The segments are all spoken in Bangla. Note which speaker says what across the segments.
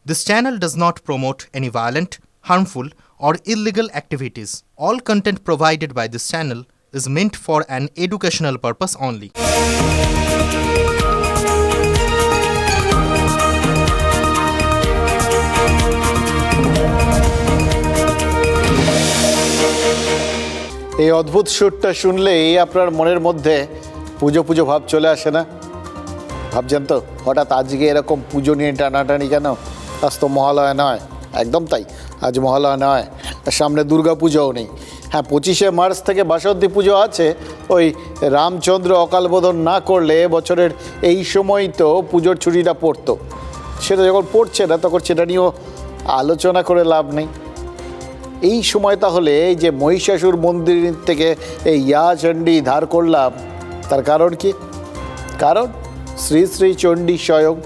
Speaker 1: This channel does not promote any violent, harmful, or illegal activities. All content provided by this channel is meant for an educational purpose only.
Speaker 2: এই অদ্ভুত সুরটা শুনলেই আপনার মনের মধ্যে পুজো পুজো ভাব চলে আসে না? ভাবছেন তো হঠাৎ আজকে এরকম পুজো নিয়ে টানাটানি কেন? আজ তো মহালয়া নয়। একদম তাই, আজ মহালয়া নয়, সামনে দুর্গা পুজোও নেই। হ্যাঁ, 25শে মার্চ থেকে বাসন্তী পুজো আছে। ওই রামচন্দ্র অকালবোধন না করলে বছরের এই সময় তো পুজোর ছুটিটা পড়তো। সেটা যখন পড়ছে না তখন সেটা নিয়েও আলোচনা করে লাভ নেই। এই সময় তাহলে এই যে মহিষাসুর মন্দির থেকে এই চণ্ডী ধার করলাম, তার কারণ কি? কারণ শ্রী শ্রী চণ্ডী স্বয়ং।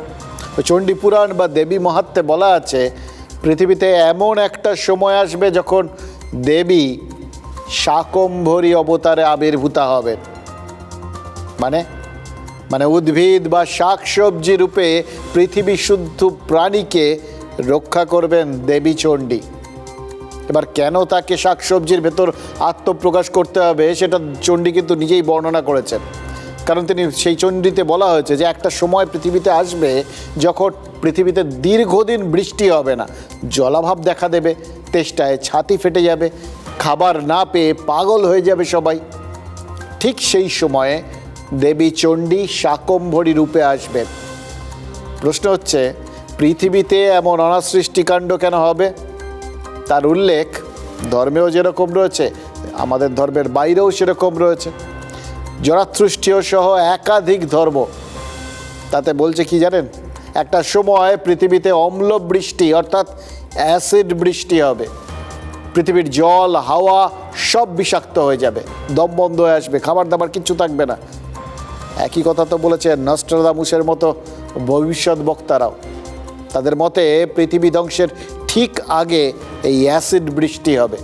Speaker 2: চণ্ডী পুরাণ বা দেবী মাহাত্ম্যে বলা আছে, পৃথিবীতে এমন একটা সময় আসবে যখন দেবী শাকম্ভরী অবতারে আবির্ভূতা হবেন। মানে উদ্ভিদ বা শাকসবজি রূপে পৃথিবী শুদ্ধ প্রাণীকে রক্ষা করবেন দেবী চণ্ডী। এবার কেন তাকে শাকসবজির ভেতর আত্মপ্রকাশ করতে হবে সেটা চণ্ডী কিন্তু নিজেই বর্ণনা করেছেন। কারণ তিনি সেই চণ্ডীতে বলা হয়েছে যে একটা সময় পৃথিবীতে আসবে যখন পৃথিবীতে দীর্ঘদিন বৃষ্টি হবে না, জলাভাব দেখা দেবে, তেষ্টায় ছাতি ফেটে যাবে, খাবার না পেয়ে পাগল হয়ে যাবে সবাই। ঠিক সেই সময়ে দেবী চণ্ডী শাকম্ভরী রূপে আসবেন। প্রশ্ন হচ্ছে, পৃথিবীতে এমন অনাসৃষ্টিকাণ্ড কেন হবে? তার উল্লেখ ধর্মেও যেরকম রয়েছে, আমাদের ধর্মের বাইরেও সেরকম রয়েছে। জরাথ্রুষ্টীয় সহ একাধিক ধর্ম তাতে বলছে কি জানেন? একটা সময় পৃথিবীতে অম্ল বৃষ্টি অর্থাৎ অ্যাসিড বৃষ্টি হবে। পৃথিবীর জল, হাওয়া সব বিষাক্ত হয়ে যাবে, দম বন্ধ হয়ে আসবে, খাবার দাবার কিচ্ছু থাকবে না। একই কথা তো বলেছেন নস্ট্রাদামুসের মতো ভবিষ্যৎ বক্তারাও। তাদের মতে পৃথিবী ধ্বংসের ঠিক আগে এই অ্যাসিড বৃষ্টি হবে।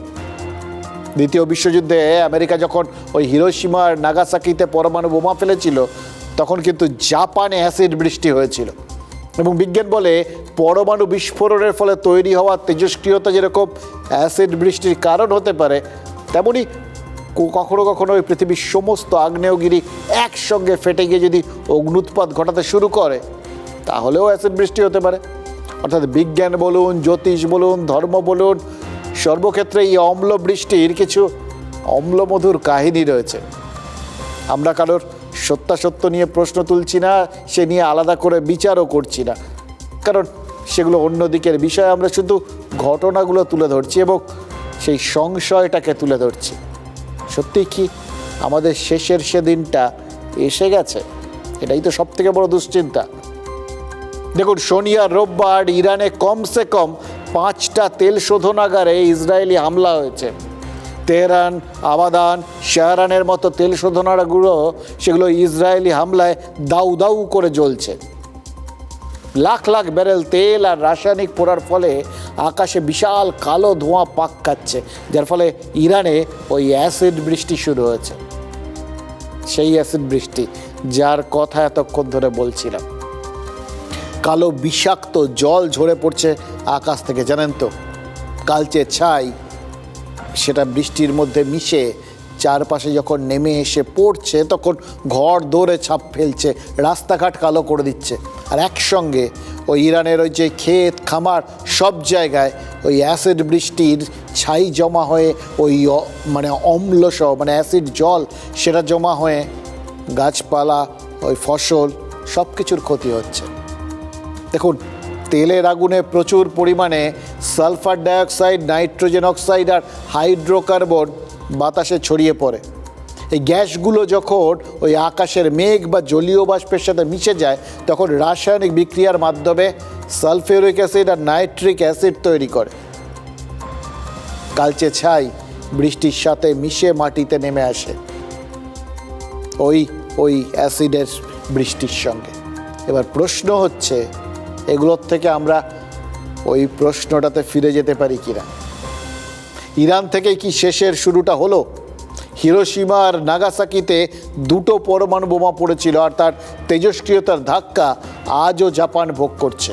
Speaker 2: দ্বিতীয় বিশ্বযুদ্ধে আমেরিকা যখন ওই হিরোশিমা আর নাগাসাকিতে পরমাণু বোমা ফেলেছিল, তখন কিন্তু জাপানে অ্যাসিড বৃষ্টি হয়েছিল। এবং বিজ্ঞান বলে পরমাণু বিস্ফোরণের ফলে তৈরি হওয়া তেজস্ক্রিয়তা যেরকম অ্যাসিড বৃষ্টির কারণ হতে পারে, তেমনি কখনো কখনো ওই পৃথিবীর সমস্ত আগ্নেয়গিরি একসঙ্গে ফেটে গিয়ে যদি অগ্নুৎপাত ঘটাতে শুরু করে, তাহলেও অ্যাসিড বৃষ্টি হতে পারে। অর্থাৎ বিজ্ঞান বলুন, জ্যোতিষ বলুন, ধর্ম বলুন, সর্বক্ষেত্রে এই অম্ল বৃষ্টির কিছু অম্লমধুর কাহিনী রয়েছে। আমরা কারোর সত্যাসত্য নিয়ে প্রশ্ন তুলছি না, সে নিয়ে আলাদা করে বিচারও করছি না, কারণ সেগুলো অন্য দিকের বিষয়। আমরা শুধু ঘটনাগুলো তুলে ধরছি এবং সেই সংশয়টাকে তুলে ধরছি। সত্যি কি আমাদের শেষের সেদিনটা এসে গেছে? এটাই তো সব থেকে বড় দুশ্চিন্তা। দেখুন, শনি আর রোববার ইরানে কমসে কম 5টা তেল শোধনাগারে ইসরায়েলি হামলা হয়েছে। তেহরান, আবাদান, শাহরানের মতো তেল শোধনাগারগুলো সেগুলো ইসরায়েলি হামলায় দাউ দাউ করে জ্বলছে। লাখ লাখ ব্যারেল তেল আর রাসায়নিক পোড়ার ফলে আকাশে বিশাল কালো ধোঁয়া পাক খাচ্ছে, যার ফলে ইরানে ওই অ্যাসিড বৃষ্টি শুরু হয়েছে। সেই অ্যাসিড বৃষ্টি যার কথা এতক্ষণ ধরে বলছিলাম। কালো বিষাক্ত জল ঝরে পড়ছে আকাশ থেকে, জানেন তো? কালচে ছাই সেটা বৃষ্টির মধ্যে মিশে চারপাশে যখন নেমে এসে পড়ছে, তখন ঘর দৌড়ে ছাপ ফেলছে, রাস্তাঘাট কালো করে দিচ্ছে। আর একসঙ্গে ওই ইরানের ওই যে ক্ষেত খামার সব জায়গায় ওই অ্যাসিড বৃষ্টির ছাই জমা হয়ে ওই অম্লসহ অ্যাসিড জল সেটা জমা হয়ে গাছপালা, ওই ফসল সব কিছুর ক্ষতি হচ্ছে। দেখুন, তেলের আগুনে প্রচুর পরিমাণে সালফার ডাইঅক্সাইড, নাইট্রোজেন অক্সাইড আর হাইড্রোকার্বন বাতাসে ছড়িয়ে পড়ে। এই গ্যাসগুলো যখন ওই আকাশের মেঘ বা জলীয় বাষ্পের সাথে মিশে যায়, তখন রাসায়নিক বিক্রিয়ার মাধ্যমে সালফিউরিক অ্যাসিড আর নাইট্রিক অ্যাসিড তৈরি করে। কালচে ছাই বৃষ্টির সাথে মিশে মাটিতে নেমে আসে ওই অ্যাসিডের বৃষ্টির সঙ্গে। এবার প্রশ্ন হচ্ছে, এগুলোর থেকে আমরা ওই প্রশ্নটাতে ফিরে যেতে পারি কিনা? ইরান থেকে কি শেষের শুরুটা হলো? হিরোশিমা আর নাগাসাকিতে 2টো পরমাণু বোমা পড়েছিল, আর তার তেজস্ক্রিয়তার ধাক্কা আজও জাপান ভোগ করছে।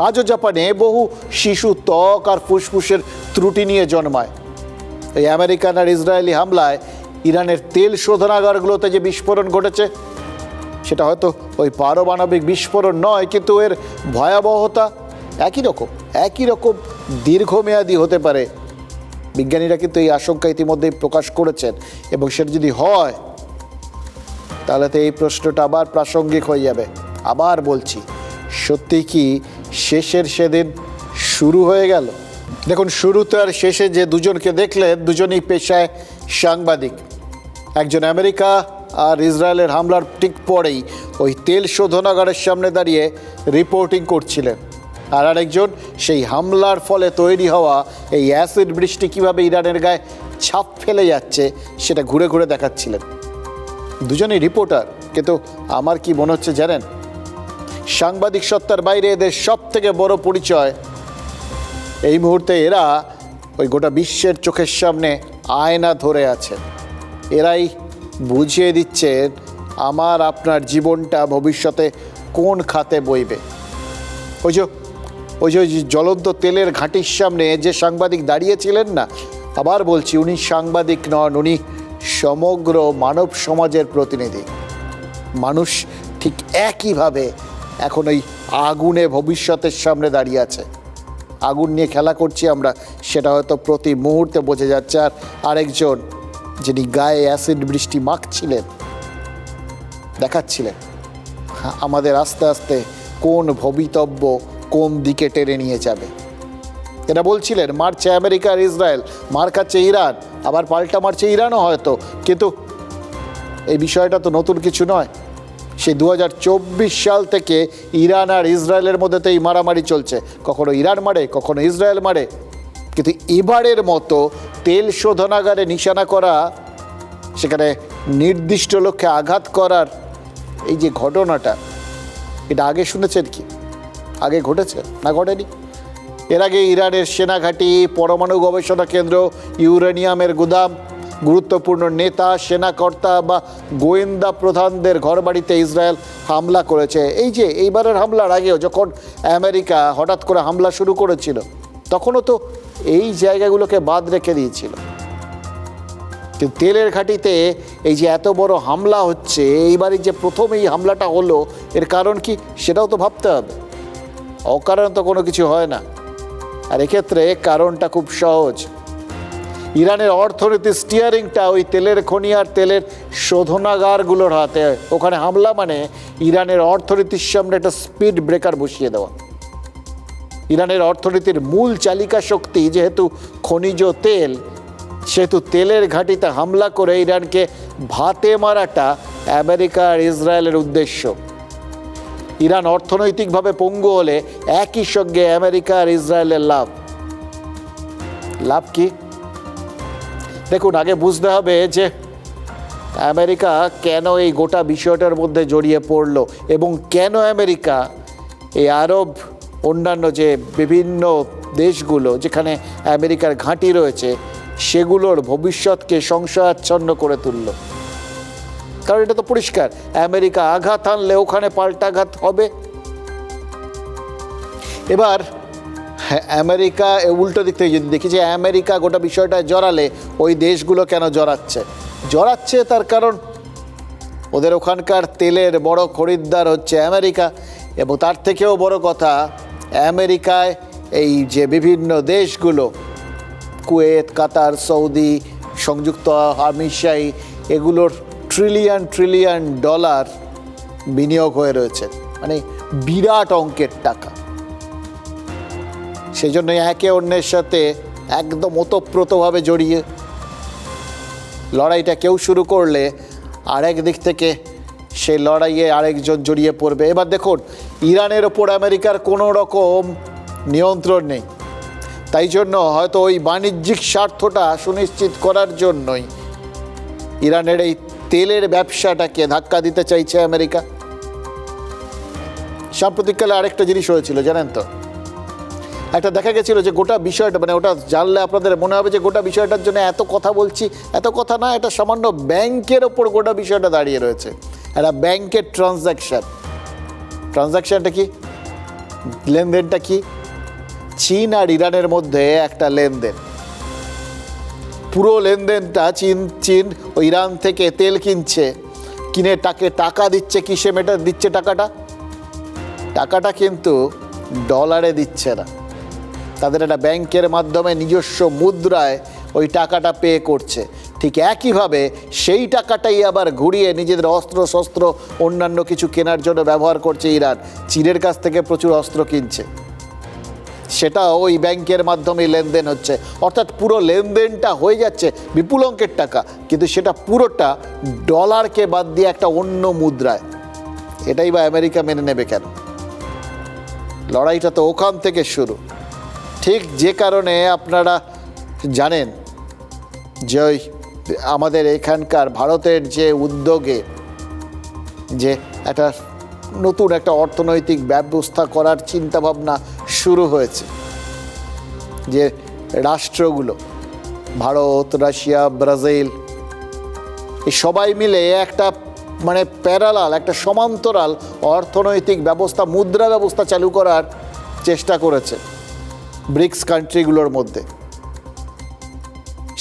Speaker 2: আজও জাপানে বহু শিশু ত্বক আর ফুসফুসের ত্রুটি নিয়ে জন্মায়। এই আমেরিকান আর ইসরায়েলি হামলায় ইরানের তেল শোধনাগারগুলোতে যে বিস্ফোরণ ঘটেছে, সেটা হয়তো ওই পারমাণবিক বিস্ফোরণ নয়, কিন্তু এর ভয়াবহতা একই রকম দীর্ঘমেয়াদী হতে পারে। বিজ্ঞানীরা কিন্তু এই আশঙ্কা ইতিমধ্যেই প্রকাশ করেছেন, এবং সেটা যদি হয় তাহলে তো এই প্রশ্নটা আবার প্রাসঙ্গিক হয়ে যাবে। আবার বলছি, সত্যি কি শেষের সেদিন শুরু হয়ে গেল? দেখুন, শুরুতে আর শেষে যে দুজনকে দেখলেন, দুজনই পেশায় সাংবাদিক। একজন আমেরিকা আর ইসরায়েলের হামলার ঠিক পরেই ওই তেল শোধনাগারের সামনে দাঁড়িয়ে রিপোর্টিং করছিলেন, আর আরেকজন সেই হামলার ফলে তৈরি হওয়া এই অ্যাসিড বৃষ্টি কীভাবে ইরানের গায়ে ছাপ ফেলে যাচ্ছে সেটা ঘুরে ঘুরে দেখাচ্ছিলেন। দুজনেই রিপোর্টার, কিন্তু আমার কি মনে হচ্ছে জানেন, সাংবাদিক সত্তার বাইরে এদের সব থেকে বড় পরিচয় এই মুহূর্তে এরা ওই গোটা বিশ্বের চোখের সামনে আয়না ধরে আছেন। এরাই বুঝিয়ে দিচ্ছেন আমার আপনার জীবনটা ভবিষ্যতে কোন খাতে বইবে। ওই যে জ্বলন্ত তেলের ঘাঁটির সামনে যে সাংবাদিক দাঁড়িয়েছিলেন না, আবার বলছি, উনি সাংবাদিক নন, উনি সমগ্র মানব সমাজের প্রতিনিধি। মানুষ ঠিক একইভাবে এখন ওই আগুনে ভবিষ্যতের সামনে দাঁড়িয়ে আছে। আগুন নিয়ে খেলা করছি আমরা, সেটা হয়তো প্রতি মুহূর্তে বোঝা যাচ্ছে। আর আরেকজন যিনি গায়ে অ্যাসিড বৃষ্টি মাখছিলেন, দেখাচ্ছিলেন আমাদের আস্তে আস্তে কোন ভবিতব্য কোন দিকে টেনে নিয়ে যাবে। এরা বলছিলেন মারছে আমেরিকা আর ইসরায়েল, মার খাচ্ছে ইরান, আবার পাল্টা মারছে ইরানও হয়তো, কিন্তু এই বিষয়টা তো নতুন কিছু নয়। সেই 2024 সাল থেকে ইরান আর ইসরায়েলের মধ্যে তো এই মারামারি চলছে, কখনো ইরান মারে কখনো ইসরায়েল মারে। কিন্তু এবারের মতো তেল শোধনাগারে নিশানা করা, সেখানে নির্দিষ্ট লক্ষ্যে আঘাত করার এই যে ঘটনাটা, এটা আগে শুনেছেন কি? আগে ঘটেছে না ঘটেনি? এর আগে ইরানের সেনাঘাঁটি, পরমাণু গবেষণা কেন্দ্র, ইউরেনিয়ামের গুদাম, গুরুত্বপূর্ণ নেতা, সেনাকর্তা বা গোয়েন্দা প্রধানদের ঘরবাড়িতে ইসরায়েল হামলা করেছে। এই যে এইবারের হামলার আগেও যখন আমেরিকা হঠাৎ করে হামলা শুরু করেছিল, তখনও তো এই জায়গাগুলোকে বাদ রেখে দিয়েছিল। কিন্তু তেলের ঘাঁটিতে এই যে এত বড় হামলা হচ্ছে, এইবারে যে প্রথম এই হামলাটা হলো, এর কারণ কি সেটাও তো ভাবতে হবে। অকারণ তো কোনো কিছু হয় না। আর এক্ষেত্রে কারণটা খুব সহজ। ইরানের অর্থনীতির স্টিয়ারিংটা ওই তেলের খনি আর তেলের শোধনাগারগুলোর হাতে। ওখানে হামলা মানে ইরানের অর্থনীতির সামনে একটা স্পিড ব্রেকার বসিয়ে দেওয়া। ইরানের অর্থনীতির মূল চালিকা শক্তি যেহেতু খনিজ তেল, সেহেতু তেলের ঘাঁটিতে হামলা করে ইরানকে ভাতে মারাটা আমেরিকা আর ইসরায়েলের উদ্দেশ্য। ইরান অর্থনৈতিকভাবে পঙ্গু হলে একই সঙ্গে আমেরিকা আর ইসরায়েলের লাভ কি? দেখুন, আগে বুঝতে হবে যে আমেরিকা কেন এই গোটা বিষয়টার মধ্যে জড়িয়ে পড়লো, এবং কেন আমেরিকা এই আরব অন্যান্য যে বিভিন্ন দেশগুলো যেখানে আমেরিকার ঘাঁটি রয়েছে, সেগুলোর ভবিষ্যৎকে সংশয়াচ্ছন্ন করে তুলল। কারণ এটা তো পরিষ্কার, আমেরিকা আঘাত আনলে ওখানে পাল্টাঘাত হবে। এবার আমেরিকা উল্টো দিক থেকে যদি দেখি যে আমেরিকা গোটা বিষয়টা জড়ালে ওই দেশগুলো কেন জড়াচ্ছে তার কারণ ওদের ওখানকার তেলের বড় খরিদ্দার হচ্ছে আমেরিকা। এবং তার থেকেও বড় কথা, আমেরিকায় এই যে বিভিন্ন দেশগুলো, কুয়েত, কাতার, সৌদি, সংযুক্ত আরব ইমিরেট, এগুলোর ট্রিলিয়ন ডলার বিনিয়োগ হয়ে রয়েছে, মানে বিরাট অঙ্কের টাকা। সেই জন্য একে অন্যের সাথে একদম ওতপ্রোতভাবে জড়িয়ে লড়াইটা কেউ শুরু করলে আরেক দিক থেকে সেই লড়াইয়ে আরেকজন জড়িয়ে পড়বে। এবার দেখুন, ইরানের ওপর আমেরিকার কোনো রকম নিয়ন্ত্রণ নেই, তাই জন্য হয়তো ওই বাণিজ্যিক স্বার্থটা সুনিশ্চিত করার জন্যই ইরানের এই তেলের ব্যবসাটাকে ধাক্কা দিতে চাইছে আমেরিকা। সাম্প্রতিককালে আরেকটা জিনিস হয়েছিল জানেন তো, একটা দেখা গেছিল যে গোটা বিষয়টা, মানে ওটা জানলে আপনাদের মনে হবে যে গোটা বিষয়টার জন্য এত কথা বলছি, এত কথা না, এটা সামান্য ব্যাংকের ওপর গোটা বিষয়টা দাঁড়িয়ে রয়েছে। একটা ব্যাংকের ট্রানজ্যাকশনটা কি? লেনদেনটা কি? চীন আর ইরানের মধ্যে একটা লেনদেন। পুরো লেনদেনটা চীন ও ইরান থেকে তেল কিনছে, কিনে তাকে টাকা দিচ্ছে। কিসে দিচ্ছে টাকাটা কিন্তু ডলারে দিচ্ছে না, তাদের একটা ব্যাংকের মাধ্যমে নিজস্ব মুদ্রায় ওই টাকাটা পে করছে। ঠিক একইভাবে সেই টাকাটাই আবার ঘুরিয়ে নিজেদের অস্ত্র শস্ত্র অন্যান্য কিছু কেনার জন্য ব্যবহার করছে ইরান। চীনের কাছ থেকে প্রচুর অস্ত্র কিনছে, সেটা ওই ব্যাংকের মাধ্যমে লেনদেন হচ্ছে। অর্থাৎ পুরো লেনদেনটা হয়ে যাচ্ছে বিপুল অঙ্কের টাকা, কিন্তু সেটা পুরোটা ডলারকে বাদ দিয়ে একটা অন্য মুদ্রায়। এটাই বা আমেরিকা মেনে নেবে কেন? লড়াইটা তো ওখান থেকে শুরু। ঠিক যে কারণে আপনারা জানেন যে ওই আমাদের এখানকার ভারতের যে উদ্যোগে যে একটা নতুন একটা অর্থনৈতিক ব্যবস্থা করার চিন্তাভাবনা শুরু হয়েছে, যে রাষ্ট্রগুলো ভারত, রাশিয়া, ব্রাজিল এই সবাই মিলে একটা মানে প্যারালাল একটা সমান্তরাল অর্থনৈতিক ব্যবস্থা, মুদ্রা ব্যবস্থা চালু করার চেষ্টা করেছে ব্রিক্স কান্ট্রিগুলোর মধ্যে।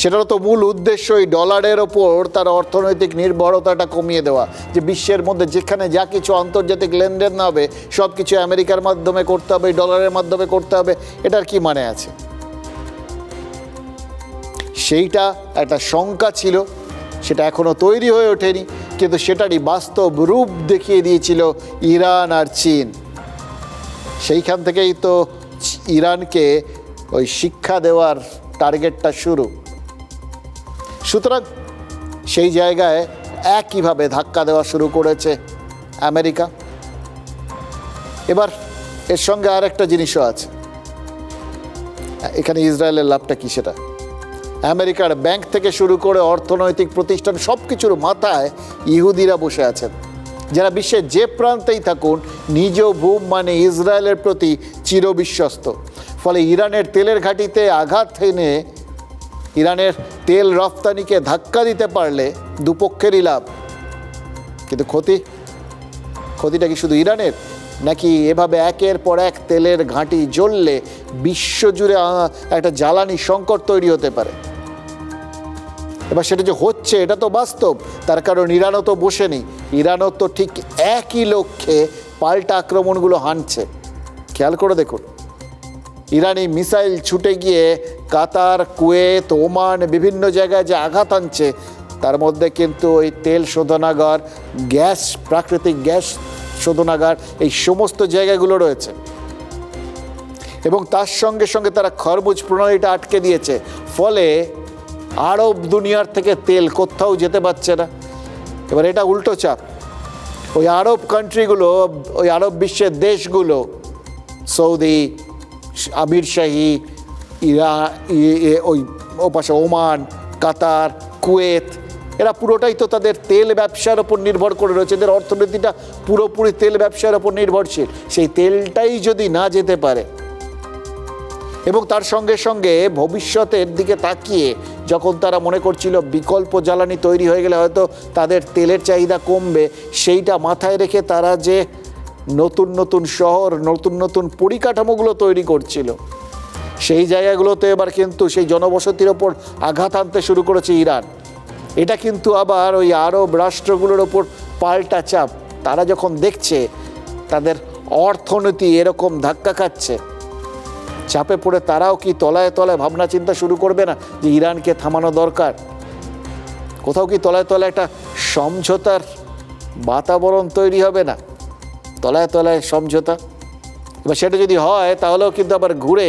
Speaker 2: সেটারও তো মূল উদ্দেশ্য এই ডলারের ওপর তার অর্থনৈতিক নির্ভরতাটা কমিয়ে দেওয়া, যে বিশ্বের মধ্যে যেখানে যা কিছু আন্তর্জাতিক লেনদেন না হবে সব কিছু আমেরিকার মাধ্যমে করতে হবে, ডলারের মাধ্যমে করতে হবে। এটার কি মানে আছে? সেইটা একটা শঙ্কা ছিল, সেটা এখনো তৈরি হয়ে ওঠেনি, কিন্তু সেটারই বাস্তব রূপ দেখিয়ে দিয়েছিল ইরান আর চীন। সেইখান থেকেই তো ইরানকে ওই শিক্ষা দেওয়ার টার্গেটটা শুরু। সুতরাং সেই জায়গায় একইভাবে ধাক্কা দেওয়া শুরু করেছে আমেরিকা। এবার এর সঙ্গে আর একটা জিনিসও আছে, এখানে ইসরায়েলের লাভটা কি সেটা। আমেরিকার ব্যাংক থেকে শুরু করে অর্থনৈতিক প্রতিষ্ঠান সব কিছুর মাথায় ইহুদিরা বসে আছেন, যারা বিশ্বের যে প্রান্তেই থাকুন নিজ ভূম মানে ইসরায়েলের প্রতি চিরবিশ্বস্ত। ফলে ইরানের তেলের ঘাঁটিতে আঘাত এনে ইরানের তেল রপ্তানিকে ধাক্কা দিতে পারলে দুপক্ষেরই লাভ। কিন্তু ক্ষতিটা কি শুধু ইরানের, নাকি এভাবে একের পর এক তেলের ঘাঁটি জ্বললে বিশ্বজুড়ে একটা জ্বালানি সংকট তৈরি হতে পারে? এবার সেটা যে হচ্ছে এটা তো বাস্তব, তার কারণ ইরানও তো বসেনি। ইরানও তো ঠিক একই লক্ষ্যে পাল্টা আক্রমণগুলো হানছে। খেয়াল করে দেখুন, ইরানি মিসাইল ছুটে গিয়ে কাতার, কুয়েত, ওমান বিভিন্ন জায়গায় যে আঘাত আনছে, তার মধ্যে কিন্তু ওই তেল শোধনাগার, গ্যাস, প্রাকৃতিক গ্যাস শোধনাগার, এই সমস্ত জায়গাগুলো রয়েছে। এবং তার সঙ্গে সঙ্গে তারা খরমুজ প্রণালীটা আটকে দিয়েছে। ফলে আরব দুনিয়ার থেকে তেল কোথাও যেতে পারছে না। এবার এটা উল্টো চাপ, ওই আরব কান্ট্রিগুলো, ওই আরব বিশ্বের দেশগুলো, সৌদি, আমির শাহী, ওই ওপাশে ওমান, কাতার, কুয়েত, এরা পুরোটাই তো তাদের তেল ব্যবসার ওপর নির্ভর করে রয়েছে। এদের অর্থনীতিটা পুরোপুরি তেল ব্যবসার ওপর নির্ভরশীল। সেই তেলটাই যদি না যেতে পারে, এবং তার সঙ্গে সঙ্গে ভবিষ্যতের দিকে তাকিয়ে যখন তারা মনে করছিল বিকল্প জ্বালানি তৈরি হয়ে গেলে হয়তো তাদের তেলের চাহিদা কমবে, সেইটা মাথায় রেখে তারা যে নতুন নতুন শহর, নতুন নতুন পরিকাঠামোগুলো তৈরি করছিল, সেই জায়গাগুলোতে এবার কিন্তু সেই জনবসতির ওপর আঘাত আনতে শুরু করেছে ইরান। এটা কিন্তু আবার ওই আরব রাষ্ট্রগুলোর ওপর পাল্টা চাপ। তারা যখন দেখছে তাদের অর্থনীতি এরকম ধাক্কা খাচ্ছে, চাপে পড়ে তারাও কি তলায় তলায় ভাবনা চিন্তা শুরু করবে না যে ইরানকে থামানো দরকার? কোথাও কি তলায় তলায় একটা সমঝোতার বাতাবরণ তৈরি হবে না? তলায় তলায় সমঝোতা। এবার সেটা যদি হয় তাহলেও কিন্তু আবার ঘুরে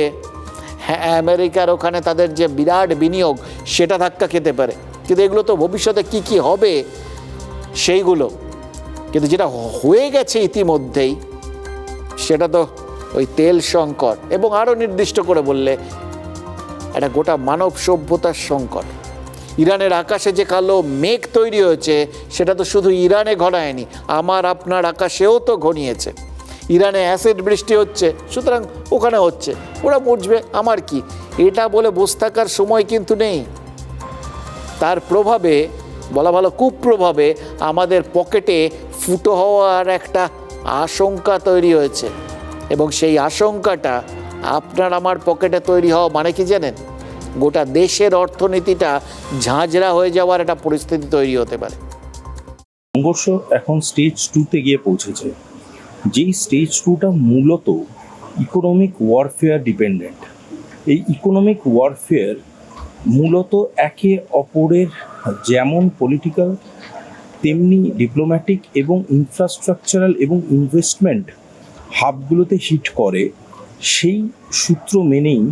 Speaker 2: আমেরিকার ওখানে তাদের যে বিরাট বিনিয়োগ, সেটা ধাক্কা খেতে পারে। কিন্তু এগুলো তো ভবিষ্যতে কি কি হবে সেইগুলো, কিন্তু যেটা হয়ে গেছে ইতিমধ্যেই সেটা তো ওই তেল সংকট, এবং আরও নির্দিষ্ট করে বললে একটা গোটা মানব সভ্যতার সংকট। ইরানের আকাশে যে কালো মেঘ তৈরি হয়েছে সেটা তো শুধু ইরানে ঘনায়নি, আমার আপনার আকাশেও তো ঘনিয়েছে। ইরানে অ্যাসিড বৃষ্টি হচ্ছে, সুতরাং ওখানে হচ্ছে, ওরা বুঝবে আমার কি, এটা বলে বসে থাকার সময় কিন্তু নেই। তার প্রভাবে, বলা ভালো কুপ্রভাবে, আমাদের পকেটে ফুটো হওয়ার একটা আশঙ্কা তৈরি হয়েছে। এবং সেই আশঙ্কাটা আপনার আমার পকেটে তৈরি হওয়া মানে কি জানেন? গোটা দেশের অর্থনীতিটা ঝাঁঝরা হয়ে যাওয়ার একটা পরিস্থিতি তৈরি হতে পারে।
Speaker 3: সংঘর্ষ এখন স্টেজ 2-তে গিয়ে পৌঁছেছে, যেই স্টেজ 2টা মূলত ইকোনমিক ওয়ারফেয়ার ডিপেন্ডেন্ট। এই ইকোনমিক ওয়ারফেয়ার মূলত একে অপরের যেমন পলিটিক্যাল তেমনি ডিপ্লোম্যাটিক এবং ইনফ্রাস্ট্রাকচারাল এবং ইনভেস্টমেন্ট হাবগুলোতে হিট করে। সেই সূত্র মেনেই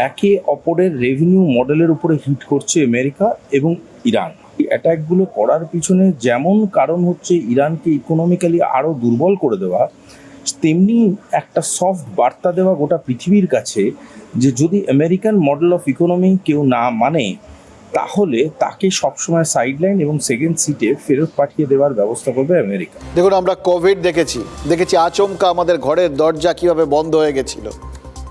Speaker 3: একে অপরের রেভিনিউ মডেলের উপরে হিট করছে আমেরিকা এবং ইরান। এই অ্যাটাকগুলো করার পিছনে যেমন কারণ হচ্ছে ইরানকে ইকোনমিক্যালি আরও দুর্বল করে দেওয়া, তেমনি একটা সফট বার্তা দেওয়া গোটা পৃথিবীর কাছে যে যদি আমেরিকান মডেল অফ ইকোনমি কেউ না মানে তাহলে তাকে সবসময় সাইডলাইন এবং সেকেন্ড সিটে ফেরত পাঠিয়ে দেওয়ার ব্যবস্থা করবে আমেরিকা।
Speaker 2: দেখুন, আমরা কোভিড দেখেছি আচমকা আমাদের ঘরের দরজা কিভাবে বন্ধ হয়ে গেছিল,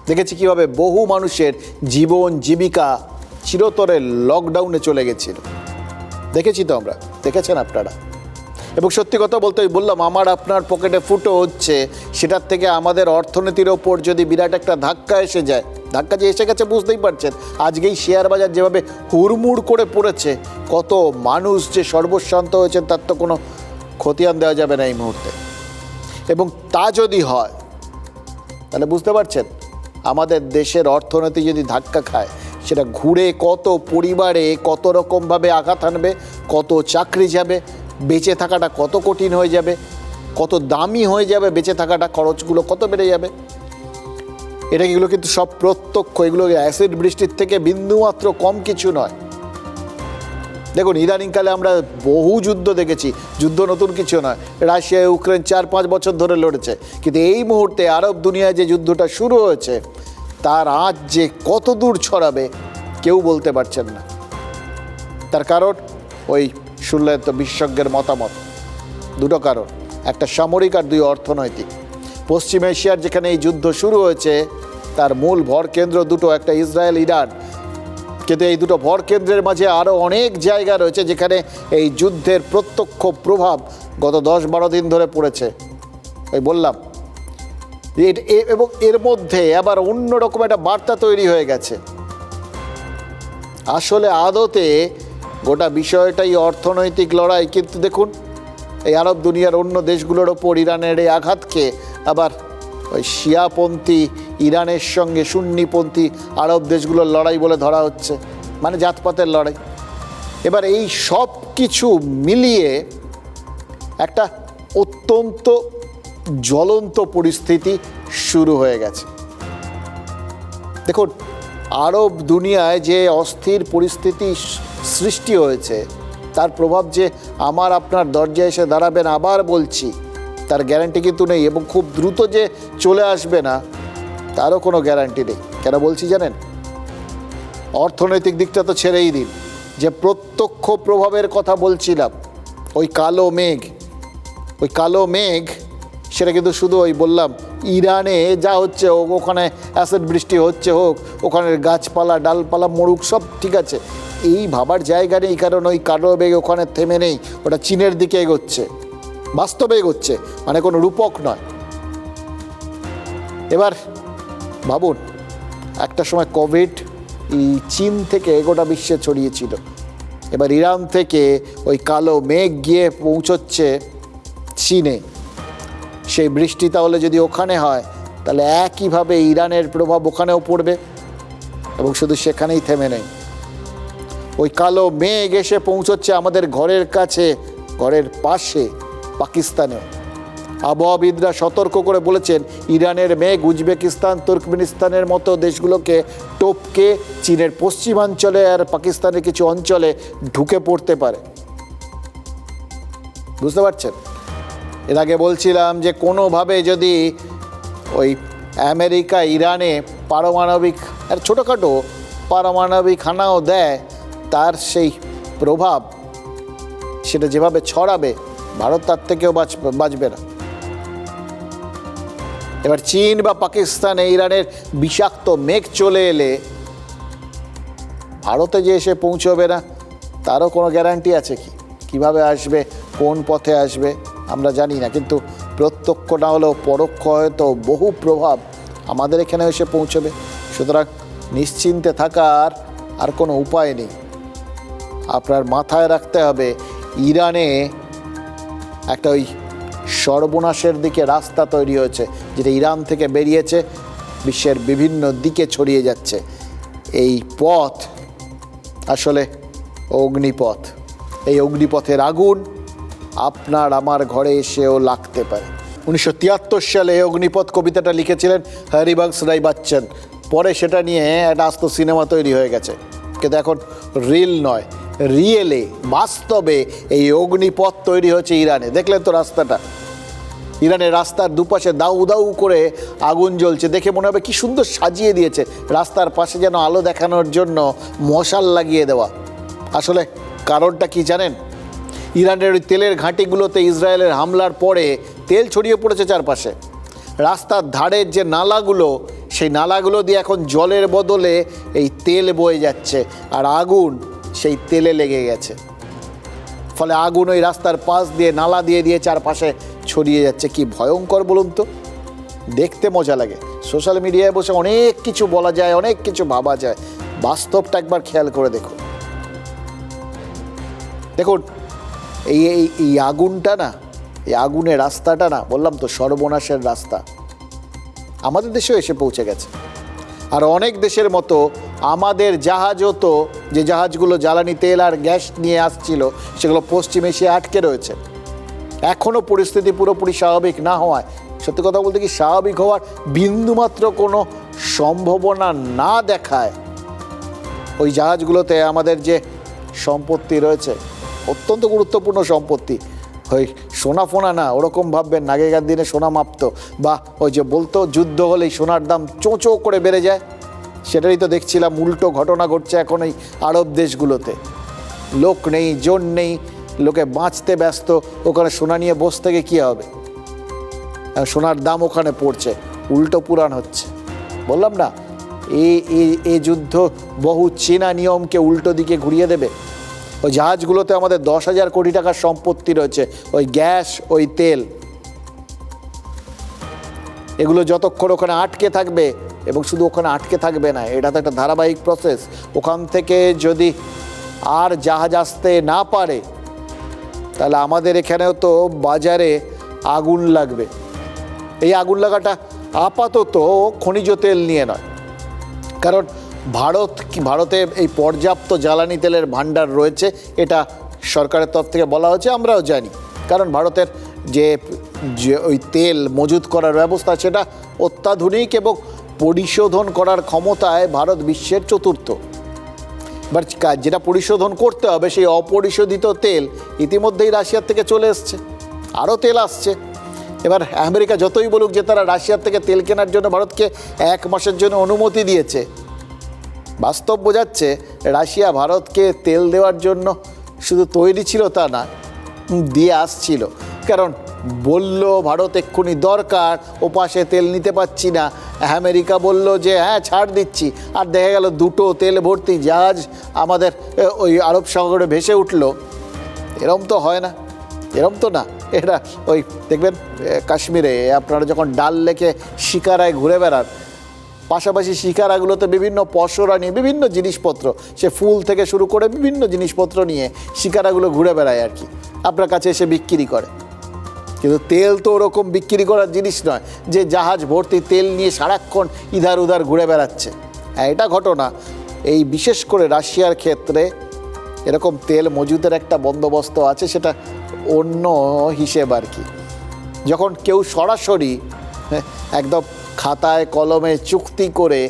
Speaker 2: দেখেছি কিভাবে বহু মানুষের জীবন জীবিকা চিরতরে লকডাউনে চলে গেছিল, দেখেছি তো আমরা, দেখেছেন আপনারা। এবং সত্যি কথা বলতে ওই বললাম, আমার আপনার পকেটে ফুটো হচ্ছে, সেটার থেকে আমাদের অর্থনীতির ওপর যদি বিরাট একটা ধাক্কা এসে যায়, ধাক্কা যে এসে গেছে বুঝতেই পারছেন। আজকেই শেয়ার বাজার যেভাবে হুড়মুড় করে পড়েছে, কত মানুষ যে সর্বশান্ত হয়েছেন তার তো কোনো খতিয়ান দেওয়া যাবে না এই মুহূর্তে। এবং তা যদি হয় তাহলে বুঝতে পারছেন আমাদের দেশের অর্থনীতি যদি ধাক্কা খায়, সেটা ঘুরে কত পরিবারে কত রকমভাবে আঘাত আনবে, কত চাকরি যাবে, বেঁচে থাকাটা কত কঠিন হয়ে যাবে, কত দামি হয়ে যাবে বেঁচে থাকাটা, খরচগুলো কত বেড়ে যাবে। এগুলো কিন্তু সব প্রত্যক্ষ, এগুলো অ্যাসিড বৃষ্টির থেকে বিন্দুমাত্র কম কিছু নয়। দেখুন, ইদানিংকালে আমরা বহু যুদ্ধ দেখেছি, যুদ্ধ নতুন কিছু নয়। রাশিয়া ইউক্রেন 4-5 বছর ধরে লড়েছে, কিন্তু এই মুহূর্তে আরব দুনিয়ায় যে যুদ্ধটা শুরু হয়েছে তার আঁচ যে কত দূর ছড়াবে কেউ বলতে পারছেন না। তার কারণ ওই শুনলেন তো বিশেষজ্ঞের মতামত, দুটো কারণ, একটা সামরিক আর দুই অর্থনৈতিক। পশ্চিম এশিয়ার যেখানে এই যুদ্ধ শুরু হয়েছে তার মূল ভরকেন্দ্র দুটো, একটা ইসরায়েল, ইরান। কিন্তু এই দুটো ভরকেন্দ্রের মাঝে আরও অনেক জায়গা রয়েছে যেখানে এই যুদ্ধের প্রত্যক্ষ প্রভাব গত 10-12 দিন ধরে পড়েছে। ওই বললাম, এবং এর মধ্যে আবার অন্যরকম একটা বার্তা তৈরি হয়ে গেছে। আসলে আদতে গোটা বিষয়টাই অর্থনৈতিক লড়াই, কিন্তু দেখুন এই আরব দুনিয়ার অন্য দেশগুলোর ওপর ইরানের এই আঘাতকে আবার ওই শিয়াপন্থী ইরানের সঙ্গে সুন্নিপন্থী আরব দেশগুলোর লড়াই বলে ধরা হচ্ছে, মানে জাতপাতের লড়াই। এবার এই সব কিছু মিলিয়ে একটা অত্যন্ত জ্বলন্ত পরিস্থিতি শুরু হয়ে গেছে। দেখুন, আরব দুনিয়ায় যে অস্থির পরিস্থিতি সৃষ্টি হয়েছে তার প্রভাব যে আমার আপনার দরজায় এসে দাঁড়াবেন, আবার বলছি, তার গ্যারান্টি কিন্তু নেই। এবং খুব দ্রুত যে চলে আসবে না তারও কোনো গ্যারান্টি নেই। কেন বলছি জানেন? অর্থনৈতিক দিকটা তো ছেড়েই দিন, যে প্রত্যক্ষ প্রভাবের কথা বলছিলাম, ওই কালো মেঘ সেটা কিন্তু শুধু ওই বললাম ইরানে যা হচ্ছে হোক, ওখানে অ্যাসিড বৃষ্টি হচ্ছে হোক, ওখানের গাছপালা ডালপালা মরুক, সব ঠিক আছে, এই ভাবার জায়গা নেই। কারণ ওই কালো মেঘ ওখানে থেমে নেই, ওটা চীনের দিকে এগোচ্ছে, বাস্তবে এগোচ্ছে, মানে কোনো রূপক নয়। এবার ভাবুন, একটা সময় কোভিড এই চীন থেকে গোটা বিশ্বে ছড়িয়েছিল, এবার ইরান থেকে ওই কালো মেঘ গিয়ে পৌঁছচ্ছে চীনে। সেই বৃষ্টি তাহলে যদি ওখানে হয় তাহলে একইভাবে ইরানের প্রভাব ওখানেও পড়বে, এবং শুধু সেখানেই থেমে নেই। ওই কালো মেঘ এসে পৌঁছচ্ছে আমাদের ঘরের কাছে, ঘরের পাশে পাকিস্তানে। আবহাওয়াবিদরা সতর্ক করে বলেছেন ইরানের মেঘ উজবেকিস্তান, তুর্কমেনিস্তানের মতো দেশগুলোকে টপকে চীনের পশ্চিমাঞ্চলে আর পাকিস্তানের কিছু অঞ্চলে ঢুকে পড়তে পারে। বুঝতে পারছেন? এর আগে বলছিলাম যে কোনোভাবে যদি ওই আমেরিকা ইরানে পারমাণবিক আর ছোটোখাটো পারমাণবিক হানাও দেয়, তার সেই প্রভাব সেটা যেভাবে ছড়াবে ভারত তার থেকেও বাঁচবে না। এবার চীন বা পাকিস্তানে ইরানের বিষাক্ত মেঘ চলে এলে ভারতে যে এসে পৌঁছবে না তারও কোনো গ্যারান্টি আছে কি? কিভাবে আসবে, কোন পথে আসবে আমরা জানি না, কিন্তু প্রত্যক্ষ না হলেও পরোক্ষ হয়তো বহু প্রভাব আমাদের এখানে এসে পৌঁছবে। সুতরাং নিশ্চিন্তে থাকার আর কোনো উপায় নেই। আপনার মাথায় রাখতে হবে ইরানে একটা ওই সর্বনাশের দিকে রাস্তা তৈরি হয়েছে, যেটা ইরান থেকে বেরিয়েছে বিশ্বের বিভিন্ন দিকে ছড়িয়ে যাচ্ছে। এই পথ আসলে অগ্নিপথ। এই অগ্নিপথের আগুন আপনার আমার ঘরে এসেও লাগতে পারে। 1973 সালে অগ্নিপথ কবিতাটা লিখেছিলেন হরিবংশ রায় বচ্চন। পরে সেটা নিয়ে একটা আস্ত সিনেমা তৈরি হয়ে গেছে, কিন্তু এখন রিল নয়, রিয়েলে বাস্তবে এই অগ্নিপথ তৈরি হয়েছে ইরানে। দেখলেন তো রাস্তাটা, ইরানের রাস্তার দুপাশে দাউ দাউ করে আগুন জ্বলছে, দেখে মনে হবে কি সুন্দর সাজিয়ে দিয়েছে। রাস্তার পাশে যেন আলো দেখানোর জন্য মশাল লাগিয়ে দেওয়া। আসলে কারণটা কি জানেন? ইরানের ওই তেলের ঘাঁটিগুলোতে ইসরায়েলের হামলার পরে তেল ছড়িয়ে পড়েছে চারপাশে। রাস্তার ধারের যে নালাগুলো, সেই নালাগুলো দিয়ে এখন জলের বদলে এই তেল বয়ে যাচ্ছে, আর আগুন সেই তেলে লেগে গেছে। ফলে আগুন ওই রাস্তার পাশ দিয়ে নালা দিয়ে দিয়ে চারপাশে ছড়িয়ে যাচ্ছে। কি ভয়ঙ্কর বলুন তো, দেখতে মজা লাগে। সোশ্যাল মিডিয়ায় বসে অনেক কিছু বলা যায়, অনেক কিছু ভাবা যায়, বাস্তবটা একবার খেয়াল করে দেখুন। দেখুন এই আগুনটা না, এই আগুনের রাস্তাটা না, বললাম তো সর্বনাশের রাস্তা, আমাদের দেশেও এসে পৌঁছে গেছে। আর অনেক দেশের মতো আমাদের জাহাজও তো, যে জাহাজগুলো জ্বালানি তেল আর গ্যাস নিয়ে আসছিল, সেগুলো পশ্চিম এশিয়ায় আটকে রয়েছে। এখনও পরিস্থিতি পুরোপুরি স্বাভাবিক না হওয়ায়, সত্যি কথা বলতে কি স্বাভাবিক হওয়ার বিন্দুমাত্র কোনো সম্ভাবনা না দেখায় ওই জাহাজগুলোতে আমাদের যে সম্পত্তি রয়েছে, অত্যন্ত গুরুত্বপূর্ণ সম্পত্তি, ওই সোনা ফোনা না ওরকম ভাববেন, আগেকার দিনে সোনা মাপতো, বা ওই যে বলতো যুদ্ধ হলেই সোনার দাম চোঁচো করে বেড়ে যায়, সেটারই তো দেখছিলাম উল্টো ঘটনা ঘটছে এখন এই আরব দেশগুলোতে। লোক নেই, জন নেই, লোকে বাঁচতে ব্যস্ত, ওখানে সোনা নিয়ে বসে থেকে কী হবে? সোনার দাম ওখানে পড়ছে, উল্টো পুরাণ হচ্ছে। বললাম না, এই যুদ্ধ বহু চীনা নিয়মকে উল্টো দিকে ঘুরিয়ে দেবে। ওই জাহাজগুলোতে আমাদের 10,000 কোটি টাকার সম্পত্তি রয়েছে, ওই গ্যাস, ওই তেল, এগুলো যতক্ষণ ওখানে আটকে থাকবে, এবং শুধু ওখানে আটকে থাকবে না, এটা তো একটা ধারাবাহিক প্রসেস। ওখান থেকে যদি আর জাহাজ আসতে না পারে, তাহলে আমাদের এখানেও তো বাজারে আগুন লাগবে। আগুন লাগাটা আপাতত খনিজ তেল নিয়ে নয়, কারণ ভারতে এই পর্যাপ্ত জ্বালানি তেলের ভাণ্ডার রয়েছে, এটা সরকারের তরফ থেকে বলা হয়েছে, আমরাও জানি। কারণ ভারতের যে ওই তেল মজুত করার ব্যবস্থা, সেটা অত্যাধুনিক এবং পরিশোধন করার ক্ষমতায় ভারত বিশ্বের চতুর্থ। বাট যেটা পরিশোধন করতে হবে, সেই অপরিশোধিত তেল ইতিমধ্যেই রাশিয়ার থেকে চলে এসছে, আরও তেল আসছে। এবার আমেরিকা যতই বলুক যে তারা রাশিয়ার থেকে তেল কেনার জন্য ভারতকে 1 মাসের জন্য অনুমতি দিয়েছে, বাস্তব বোঝাচ্ছে রাশিয়া ভারতকে তেল দেওয়ার জন্য শুধু তৈরি ছিল তা না, দিয়ে আসছিল। কারণ বলল ভারত এক্ষুনি দরকার, ও পাশে তেল নিতে পারছি না, আমেরিকা বলল যে হ্যাঁ ছাড় দিচ্ছি, আর দেখা গেল 2টো তেল ভর্তি জাহাজ আমাদের ওই আরব সাগরে ভেসে উঠল। এরম তো হয় না, এরম তো না। এটা ওই দেখবেন কাশ্মীরে আপনারা যখন ডাল লেকে শিকারায় ঘুরে বেড়ান, পাশাপাশি শিকারাগুলোতে বিভিন্ন পসরা নিয়ে বিভিন্ন জিনিসপত্র, সে ফুল থেকে শুরু করে বিভিন্ন জিনিসপত্র নিয়ে শিকারাগুলো ঘুরে বেড়ায় আর কি, আপনার কাছে এসে বিক্রি করে। কিন্তু তেল তো ওরকম বিক্রি করার জিনিস নয় যে জাহাজ ভর্তি তেল নিয়ে সারাক্ষণ ইধার উধার ঘুরে বেড়াচ্ছে। এটা ঘটনা। এই বিশেষ করে রাশিয়ার ক্ষেত্রে এরকম তেল মজুদের একটা বন্দোবস্ত আছে, সেটা অন্য হিসেব আর কি। যখন কেউ সরাসরি একদম খাতায় কলমে চুক্তি করে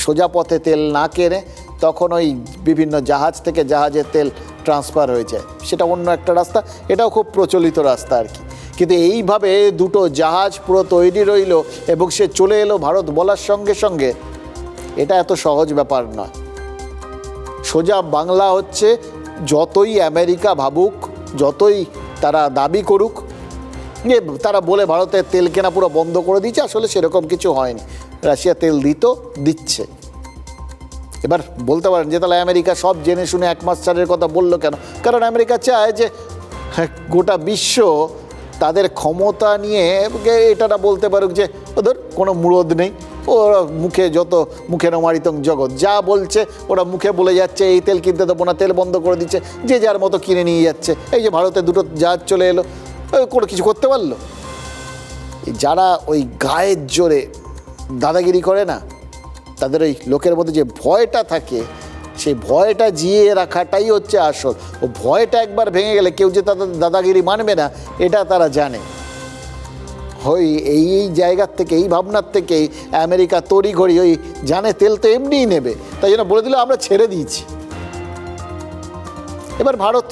Speaker 2: সোজা পথে তেল না কেনে, তখন ওই বিভিন্ন জাহাজ থেকে জাহাজে তেল ট্রান্সফার হয়ে যায়, সেটা অন্য একটা রাস্তা। এটাও খুব প্রচলিত রাস্তা আর কি। কিন্তু এইভাবে 2টো জাহাজ পুরো তৈরি রইল এবং সে চলে এলো ভারত বলার সঙ্গে সঙ্গে, এটা এত সহজ ব্যাপার নয়। সোজা বাংলা হচ্ছে, যতই আমেরিকা ভাবুক, যতই তারা দাবি করুক যে তারা বলে ভারতের তেল কেনা পুরো বন্ধ করে দিচ্ছে, আসলে সেরকম কিছু হয়নি। রাশিয়া তেল দিচ্ছে। এবার বলতে পারেন যে তাহলে আমেরিকা সব জেনে শুনে 1 মাস ছাড়ের কথা বললো কেন? কারণ আমেরিকা চায় যে গোটা বিশ্ব তাদের ক্ষমতা নিয়ে এটা না বলতে পারুক যে ওদের কোনো মুরদ নেই, ওরা মুখে যত মুখে নমারিতং জগৎ, যা বলছে ওরা মুখে বলে যাচ্ছে, এই তেল কিনতে দেবো না, তেল বন্ধ করে দিচ্ছে, যে যার মতো কিনে নিয়ে যাচ্ছে। এই যে ভারতে 2টো জাহাজ চলে এলো, কোনো কিছু করতে পারলো? যারা ওই গায়ের জোরে দাদাগিরি করে না, তাদের ওই লোকের মধ্যে যে ভয়টা থাকে, সেই ভয়টা জিয়ে রাখাটাই হচ্ছে আসল। ও ভয়টা একবার ভেঙে গেলে কেউ যে তাদের দাদাগিরি মানবে না, এটা তারা জানে। ওই এই জায়গার থেকে, এই ভাবনার থেকেই আমেরিকা তড়িঘড়ি ওই জানে তেল তো এমনিই নেবে, তাই জন্য বলে দিল আমরা ছেড়ে দিয়েছি। এবার ভারত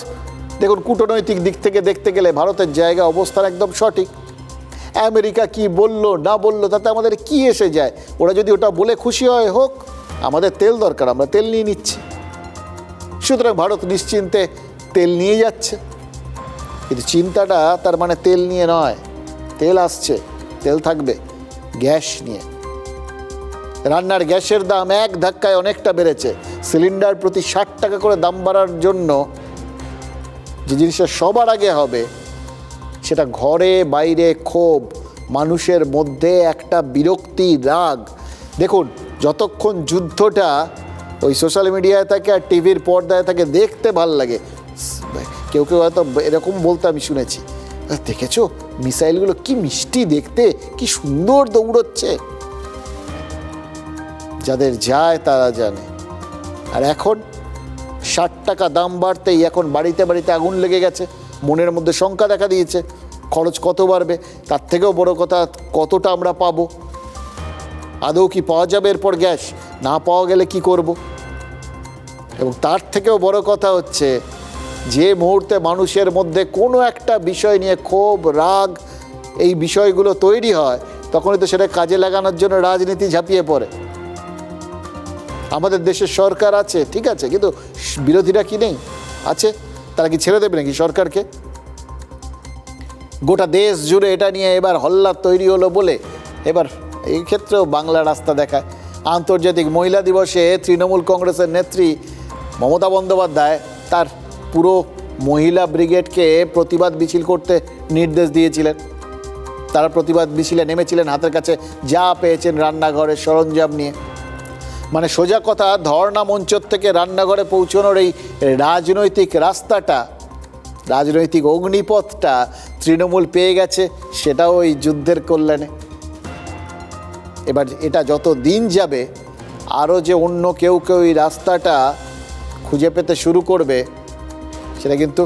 Speaker 2: দেখুন, কূটনৈতিক দিক থেকে দেখতে গেলে ভারতের জায়গা অবস্থান একদম সঠিক। আমেরিকা কি বললো না বললো তাতে আমাদের কি এসে যায়? ওরা যদি ওটা বলে খুশি হয় হোক, আমাদের তেল দরকার, আমরা তেল নিয়ে নিচ্ছি। সুতরাং ভারত নিশ্চিন্তে তেল নিয়ে যাচ্ছে। কিন্তু চিন্তাটা তার মানে তেল নিয়ে নয়, তেল আসছে, তেল থাকবে, গ্যাস নিয়ে। রান্নার গ্যাসের দাম এক ধাক্কায় অনেকটা বেড়েছে। সিলিন্ডার প্রতি 60 টাকা করে দাম বাড়ার জন্য যে জিনিসটা সবার আগে হবে, সেটা ঘরে বাইরে ক্ষোভ, মানুষের মধ্যে একটা বিরক্তি, রাগ। দেখুন, যতক্ষণ যুদ্ধটা ওই সোশ্যাল মিডিয়ায় থাকে আর টিভির পর্দায় থাকে, দেখতে ভাল লাগে। কেউ কেউ হয়তো এরকম বলতে আমি শুনেছি, দেখেছো মিসাইলগুলো কি মিষ্টি দেখতে, কি সুন্দর দৌড়চ্ছে। যাদের যায় তারা জানে। আর এখন 60 টাকা দাম বাড়তেই এখন বাড়িতে বাড়িতে আগুন লেগে গেছে, মনের মধ্যে শঙ্কা দেখা দিয়েছে, খরচ কত বাড়বে। তার থেকেও বড় কথা, কতটা আমরা পাবো, আদৌ কি পাওয়া যাবে এরপর গ্যাস, না পাওয়া গেলে কি করব। এবং তার থেকেও বড় কথা হচ্ছে, যে মুহূর্তে মানুষের মধ্যে কোনো একটা বিষয় নিয়ে ক্ষোভ, রাগ, এই বিষয়গুলো তৈরি হয়, তখনই তো সেটা কাজে লাগানোর জন্য রাজনীতি ঝাঁপিয়ে পড়ে। আমাদের দেশের সরকার আছে, ঠিক আছে, কিন্তু বিরোধীরা কি নেই? আছে। তারা কি ছেড়ে দেবে নাকি সরকারকে? গোটা দেশ জুড়ে এটা নিয়ে এবার হল্লা তৈরি হলো বলে এবার এই ক্ষেত্রেও বাংলা রাস্তা দেখায়। আন্তর্জাতিক মহিলা দিবসে তৃণমূল কংগ্রেসের নেত্রী মমতা বন্দ্যোপাধ্যায় তার পুরো মহিলা ব্রিগেডকে প্রতিবাদ মিছিল করতে নির্দেশ দিয়েছিলেন। তারা প্রতিবাদ মিছিলে নেমেছিলেন হাতের কাছে যা পেয়েছেন রান্নাঘরের সরঞ্জাম নিয়ে। মানে সোজা কথা, ধর্ণা মঞ্চ থেকে রান্নাঘরে পৌঁছানোর এই রাজনৈতিক রাস্তাটা, রাজনৈতিক অগ্নিপথটা তৃণমূল পেয়ে গেছে, সেটাও এই যুদ্ধের কল্যাণে। এবার এটা যত দিন যাবে, আরও যে অন্য কেউ কেউ এই রাস্তাটা খুঁজে পেতে শুরু করবে, সেটা কিন্তু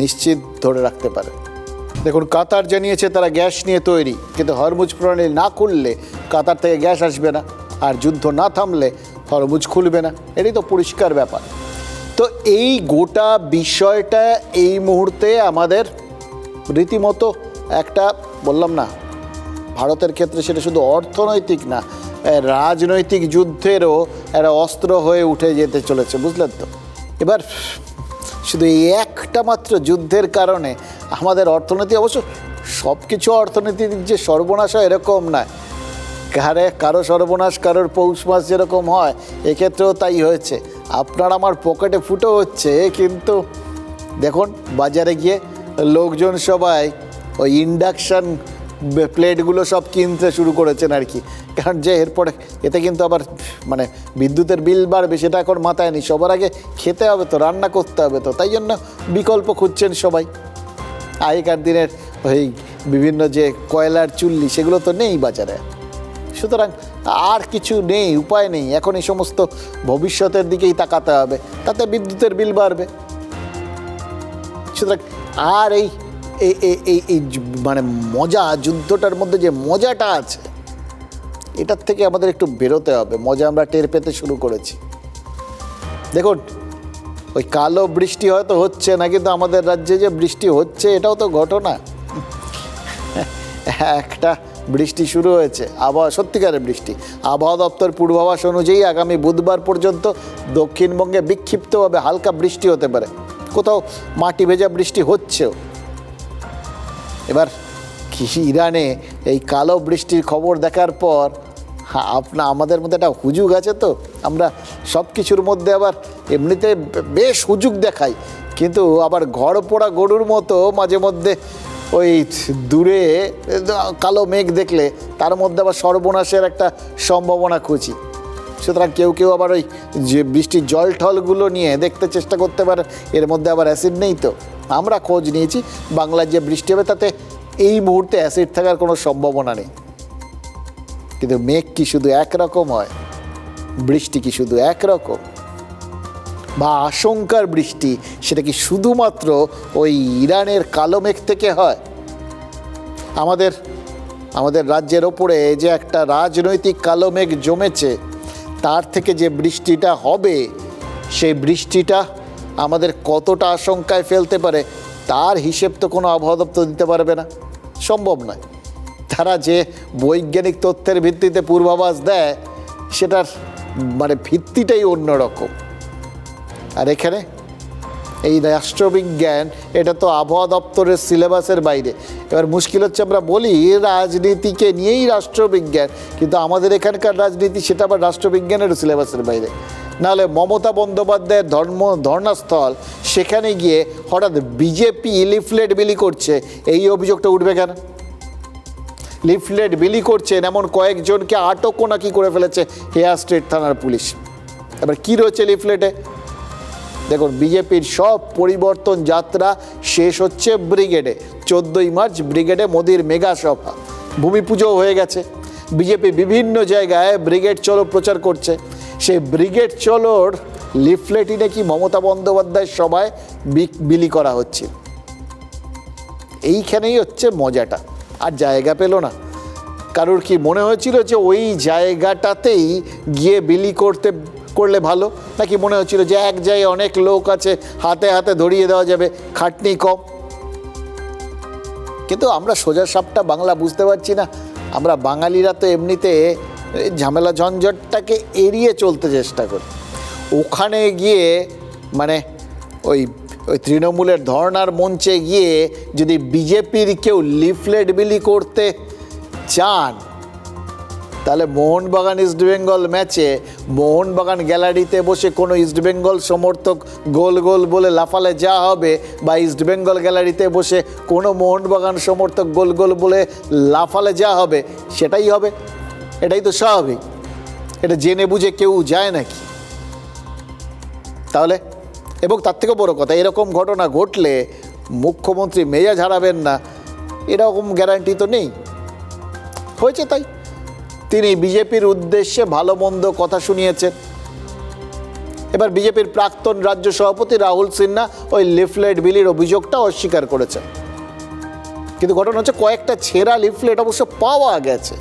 Speaker 2: নিশ্চিত ধরে রাখতে পারে। দেখুন, কাতার জানিয়েছে তারা গ্যাস নিয়ে তৈরি, কিন্তু হরমুজ প্রণালী না খুললে কাতার থেকে গ্যাস আসবে না, আর যুদ্ধ না থামলে হরমুজ খুলবে না। এটাই তো পরিষ্কার ব্যাপার। তো এই গোটা বিষয়টা এই মুহূর্তে আমাদের রীতিমতো একটা, বললাম না, ভারতের ক্ষেত্রে সেটা শুধু অর্থনৈতিক না, রাজনৈতিক যুদ্ধেরও একটা অস্ত্র হয়ে উঠে যেতে চলেছে, বুঝলেন তো। এবার শুধু এই একটা মাত্র যুদ্ধের কারণে আমাদের অর্থনীতি, অবশ্য সব কিছু অর্থনীতির যে সর্বনাশ হয় এরকম নয়, কারো সর্বনাশ কারোর পৌষ মাস যেরকম হয়, এক্ষেত্রেও তাই হয়েছে। আপনার আমার পকেটে ফুটো হচ্ছে, কিন্তু দেখুন বাজারে গিয়ে লোকজন সবাই ওই ইন্ডাকশান প্লেটগুলো সব কিনতে শুরু করেছেন আর কি। কারণ যে এরপরে এতে কিন্তু আবার মানে বিদ্যুতের বিল বাড়বে, সেটা এখন মাথায় নেই। সবার আগে খেতে হবে তো, রান্না করতে হবে তো, তাই জন্য বিকল্প খুঁজছেন সবাই। আগেকার দিনের ওই বিভিন্ন যে কয়লার চুল্লি, সেগুলো তো নেই বাজারে, সুতরাং আর কিছু নেই, উপায় নেই। এখন এই সমস্ত ভবিষ্যতের দিকেই তাকাতে হবে, তাতে বিদ্যুতের বিল বাড়বে। সুতরাং আর এই মানে মজা, যুদ্ধটার মধ্যে যে মজাটা আছে, এটার থেকে আমাদের একটু বেরোতে হবে। মজা আমরা টের পেতে শুরু করেছি। দেখুন, ওই কালো বৃষ্টি হয়তো হচ্ছে না, কিন্তু আমাদের রাজ্যে যে বৃষ্টি হচ্ছে এটাও তো ঘটনা। একটা বৃষ্টি শুরু হয়েছে, আবহাওয়া, সত্যিকারের বৃষ্টি। আবহাওয়া দপ্তর পূর্বাভাস অনুযায়ী আগামী বুধবার পর্যন্ত দক্ষিণবঙ্গে বিক্ষিপ্তভাবে হালকা বৃষ্টি হতে পারে, কোথাও মাটি ভেজা বৃষ্টি হচ্ছেও। এবার ইরানে এই কালো বৃষ্টির খবর দেখার পর আমাদের মধ্যে একটা হুজুগ আছে তো, আমরা সব কিছুর মধ্যে আবার এমনিতে বেশ হুজুগ দেখাই, কিন্তু আবার ঘর পোড়া গরুর মতো মাঝে মধ্যে ওই দূরে কালো মেঘ দেখলে তার মধ্যে আবার সর্বনাশের একটা সম্ভাবনা খুঁজি। সুতরাং কেউ কেউ আবার ওই যে বৃষ্টির জল ঠলগুলো নিয়ে দেখতে চেষ্টা করতে পারে এর মধ্যে আবার অ্যাসিড নেই তো। আমরা খোঁজ নিয়েছি, বাংলার যে বৃষ্টি হবে তাতে এই মুহূর্তে অ্যাসিড থাকার কোনো সম্ভাবনা নেই। কিন্তু মেঘ কি শুধু একরকম হয়? বৃষ্টি কি শুধু একরকম? বা আশঙ্কার বৃষ্টি সেটা কি শুধুমাত্র ওই ইরানের কালো মেঘ থেকে হয়? আমাদের রাজ্যের ওপরে যে একটা রাজনৈতিক কালো মেঘ জমেছে, তার থেকে যে বৃষ্টিটা হবে, সেই বৃষ্টিটা আমাদের কতটা আশঙ্কায় ফেলতে পারে তার হিসেব তো কোনো আবহাওয়া দপ্তর দিতে পারবে না, সম্ভব নয়। তারা যে বৈজ্ঞানিক তথ্যের ভিত্তিতে পূর্বাভাস দেয় সেটার মানে ভিত্তিটাই অন্যরকম। আর এখানে এই রাষ্ট্রবিজ্ঞান, এটা তো আবহাওয়া দপ্তরের সিলেবাসের বাইরে। এবার মুশকিল হচ্ছে আমরা বলি রাজনীতিকে নিয়েই রাষ্ট্রবিজ্ঞান, কিন্তু আমাদের এখানকার রাজনীতি সেটা আবার রাষ্ট্রবিজ্ঞানের সিলেবাসের বাইরে। নাহলে মমতা বন্দ্যোপাধ্যায়ের ধর্নাস্থল, সেখানে গিয়ে হঠাৎ বিজেপি লিফলেট বিলি করছে, এই অভিযোগটা উঠবে কেন? লিফলেট বিলি করছেন এমন কয়েকজনকে আটকও নাকি করে ফেলেছে হেয়ার স্ট্রিট থানার পুলিশ। এবার কী রয়েছে লিফলেটে? দেখুন, বিজেপির সব পরিবর্তন যাত্রা শেষ হচ্ছে ব্রিগেডে। 14ই মার্চ ব্রিগেডে মোদির মেগা সভা, ভূমি পুজো হয়ে গেছে। বিজেপি বিভিন্ন জায়গায় ব্রিগেড চলো প্রচার করছে। সেই ব্রিগেড চলোর লিফলেটই নাকি মমতা বন্দ্যোপাধ্যায়ের সভায় বিলি করা হচ্ছে। এইখানেই হচ্ছে মজাটা। আর জায়গা পেল না। কারোর কি মনে হয়েছিল যে ওই জায়গাটাতেই গিয়ে বিলি করলে ভালো, নাকি মনে হচ্ছিল যে এক জায়গায় অনেক লোক আছে, হাতে হাতে ধরিয়ে দেওয়া যাবে, খাটনি কম? কিন্তু আমরা সোজা সাপটা বাংলা বুঝতে পারছি না। আমরা বাঙালিরা তো এমনিতে ঝামেলা ঝঞ্ঝটটাকে এড়িয়ে চলতে চেষ্টা করি। ওখানে গিয়ে মানে ওই তৃণমূলের ধর্নার মঞ্চে গিয়ে যদি বিজেপির কেউ লিফলেট বিলি করতে চান, তাহলে মোহনবাগান ইস্টবেঙ্গল ম্যাচে মোহনবাগান গ্যালারিতে বসে কোনো ইস্টবেঙ্গল সমর্থক গোল গোল বলে লাফালে যা হবে, বা ইস্টবেঙ্গল গ্যালারিতে বসে কোনো মোহনবাগান সমর্থক গোল গোল বলে লাফালে যা হবে সেটাই হবে। এটাই তো স্বাভাবিক। এটা জেনে বুঝে কেউ যায় নাকি? তাহলে, এবং তার থেকে বড় কথা, এরকম ঘটনা ঘটলে মুখ্যমন্ত্রী মেজাজ হারাবেন না এরকম গ্যারান্টি তো নেই। হয়েছে তাই, তিনি বিজেপির উদ্দেশ্যে ভালো মন্দ কথা শুনিয়েছেন। এবার বিজেপির প্রাক্তন রাজ্য সভাপতি রাহুল সিনহা ওই লিফলেট বিলির অভিযোগটা অস্বীকার করেছেন। কিন্তু ঘটনা হচ্ছে কয়েকটা ছেঁড়া লিফলেট অবশ্য পাওয়া গেছে।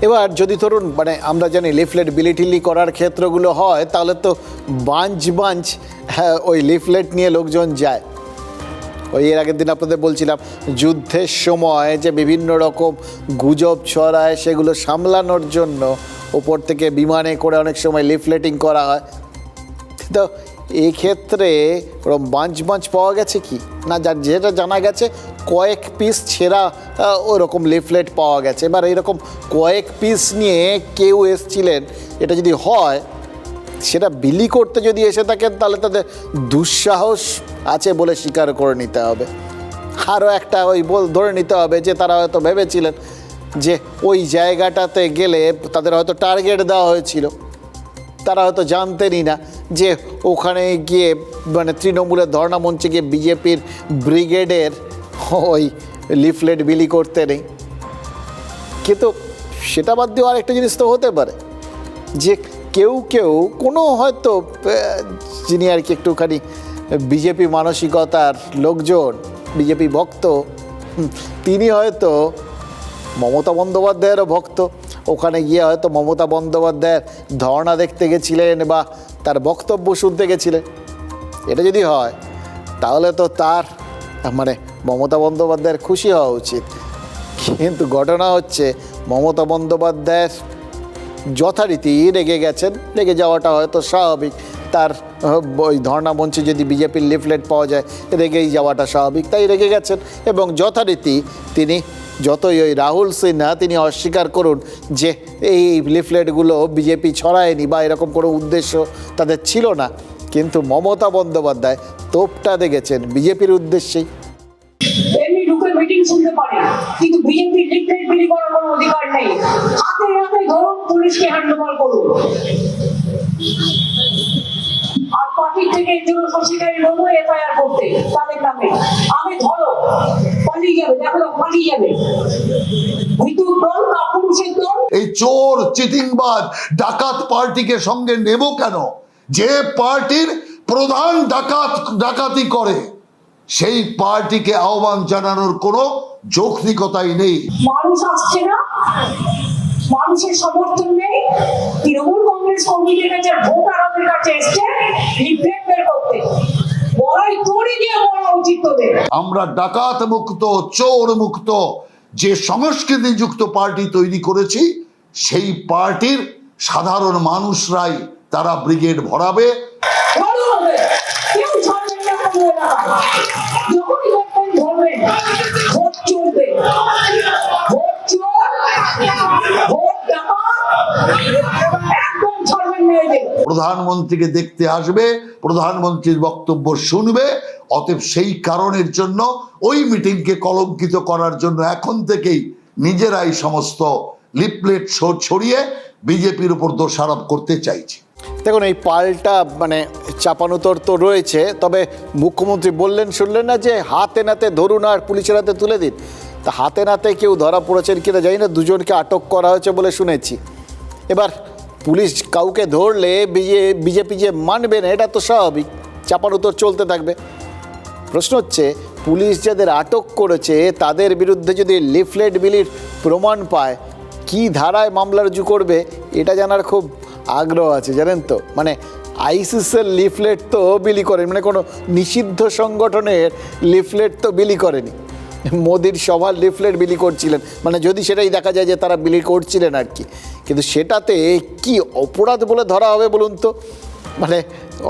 Speaker 2: এবার যদি ধরুন মানে আমরা জানি লিফলেট বিলি টিলি করার ক্ষেত্রগুলো হয়, তাহলে তো বাঞ্চ ওই লিফলেট নিয়ে লোকজন যায়। ওই এর আগের দিন আপনাদের বলছিলাম যুদ্ধের সময় যে বিভিন্ন রকম গুজব ছড়ায়, সেগুলো সামলানোর জন্য ওপর থেকে বিমানে করে অনেক সময় লিফলেটিং করা হয়। তো এই ক্ষেত্রে ওরকম বাঞ্চ পাওয়া গেছে কি না, যেটা জানা গেছে কয়েক পিস ছেঁড়া ওরকম লিফলেট পাওয়া গেছে। এবার এইরকম কয়েক পিস নিয়ে কেউ এসছিলেন, এটা যদি হয়, সেটা বিলি করতে যদি এসে থাকেন, তাহলে তাদের দুঃসাহস আছে বলে স্বীকার করে নিতে হবে। আরও একটা ওই ধরে নিতে হবে যে তারা হয়তো ভেবেছিলেন যে ওই জায়গাটাতে গেলে তাদের হয়তো টার্গেট দেওয়া হয়েছিল। তারা হয়তো জানতেনই না যে ওখানে গিয়ে মানে তৃণমূলের ধর্ণা মঞ্চে গিয়ে বিজেপির ব্রিগেডের ওই লিফলেট বিলি করতে নেই। কিন্তু সেটা বাদ দিয়েও আরেকটা জিনিস তো হতে পারে যে কেউ কোনো হয়তো যিনি আর কি একটুখানি বিজেপি মানসিকতার লোকজন, বিজেপি ভক্ত, তিনি হয়তো মমতা বন্দ্যোপাধ্যায়েরও ভক্ত। ওখানে গিয়ে হয়তো মমতা বন্দ্যোপাধ্যায়ের ধর্ণা দেখতে গেছিলেন বা তার বক্তব্য শুনতে গেছিলেন। এটা যদি হয় তাহলে তো তার মানে মমতা বন্দ্যোপাধ্যায়ের খুশি হওয়া উচিত। কিন্তু ঘটনা হচ্ছে মমতা বন্দ্যোপাধ্যায়ের যথারীতি রেগে গেছেন। রেগে যাওয়াটা হয়তো স্বাভাবিক। তার ওই ধর্ণা মঞ্চে যদি বিজেপির লিফলেট পাওয়া যায়, রেগেই যাওয়াটা স্বাভাবিক, তাই রেগে গেছেন। এবং যথারীতি তিনি যতই ওই রাহুল সিনহা তিনি অস্বীকার করুন যে এই লিফলেটগুলো বিজেপি ছড়ায়নি বা এরকম কোনো উদ্দেশ্য তাদের ছিল না, কিন্তু মমতা বন্দ্যোপাধ্যায় তোপটা দেখেছেন বিজেপির উদ্দেশ্যেই।
Speaker 4: এমনি ঢুকে মিটিং শুনতে পারে, কিন্তু বিজেপি লিফলেট বিলি করার কোনো অধিকার নেই। হাতে হাতে ধরুন, পুলিশকে হ্যান্ডওভার করুন। আর পার্টির থেকে এর জন্য সশিকারী বলবো এফআইআর করতে তাদের নামে। আমি ধরো পালিয়ে যাবে, দেখো পালিয়ে যাবে। ভিতর দল কাপুরুষের দল।
Speaker 5: এই চোর চিটিংবাজ ডাকাত পার্টিকে সঙ্গে নেব কেন? যে পার্টির প্রধান ডাকাতি করে সেই পার্টিকে আহ্বান জানানোর কোনো যৌক্তিকতাই নেই।
Speaker 4: মানুষ আসছে না, মানুষের সমর্থন নেই। তৃণমূল কংগ্রেস কর্মীদের কাছে, ভোটারদের কাছে এসছে লিফলেট বের করতে। বলাই তোরই দিয়ে বলা উচিত তোদের।
Speaker 5: আমরা ডাকাত মুক্ত, চোর মুক্ত যে সংস্কৃতি যুক্ত পার্টি তৈরি করেছি, সেই পার্টির সাধারণ মানুষরাই তারা ব্রিগেড ভরাবে।
Speaker 4: কেউ ছাড়বেন না কোনো এলাকায়। যখনই দেখবেন ধরবেন, ভোট চলবে, ভোট চোর, ভোট ডাকাত, একদম ছাড়বেন না এদের।
Speaker 5: প্রধানমন্ত্রীকে দেখতে আসবে, প্রধানমন্ত্রীর বক্তব্য শুনবে। অতএব সেই কারণের জন্য ওই মিটিংকে কলঙ্কিত করার জন্য এখন থেকেই নিজেরাই সমস্ত লিফলেট ছড়িয়ে বিজেপির উপর দোষারোপ করতে চাইছে।
Speaker 2: দেখুন, এই পাল্টা চাপানোতর তো রয়েছে, তবে মুখ্যমন্ত্রী বললেন, শুনলেন না যে হাতে নাতে ধরুন আর পুলিশের হাতে তুলে দিন। তা হাতে নাতে কেউ ধরা পড়েছেন কিনা জানি না, দুজনকে আটক করা হয়েছে বলে শুনেছি। এবার পুলিশ কাউকে ধরলে বিজেপি যে মানবে না, এটা তো স্বাভাবিক, চাপানোতর চলতে থাকবে। প্রশ্ন হচ্ছে, পুলিশ যাদের আটক করেছে তাদের বিরুদ্ধে যদি লিফলেট বিলির প্রমাণ পায়, কি ধারায় মামলা রুজু করবে এটা জানার খুব আগ্রহ আছে, জানেন তো। মানে আইসিসের লিফলেট তো বিলি করেনি, মানে কোনো নিষিদ্ধ সংগঠনের লিফলেট তো বিলি করেনি। মোদির সভার লিফলেট বিলি করছিলেন, মানে যদি সেটাই দেখা যায় যে তারা বিলি করছিলেন আর কি। কিন্তু সেটাতে কি অপরাধ বলে ধরা হবে বলুন তো? মানে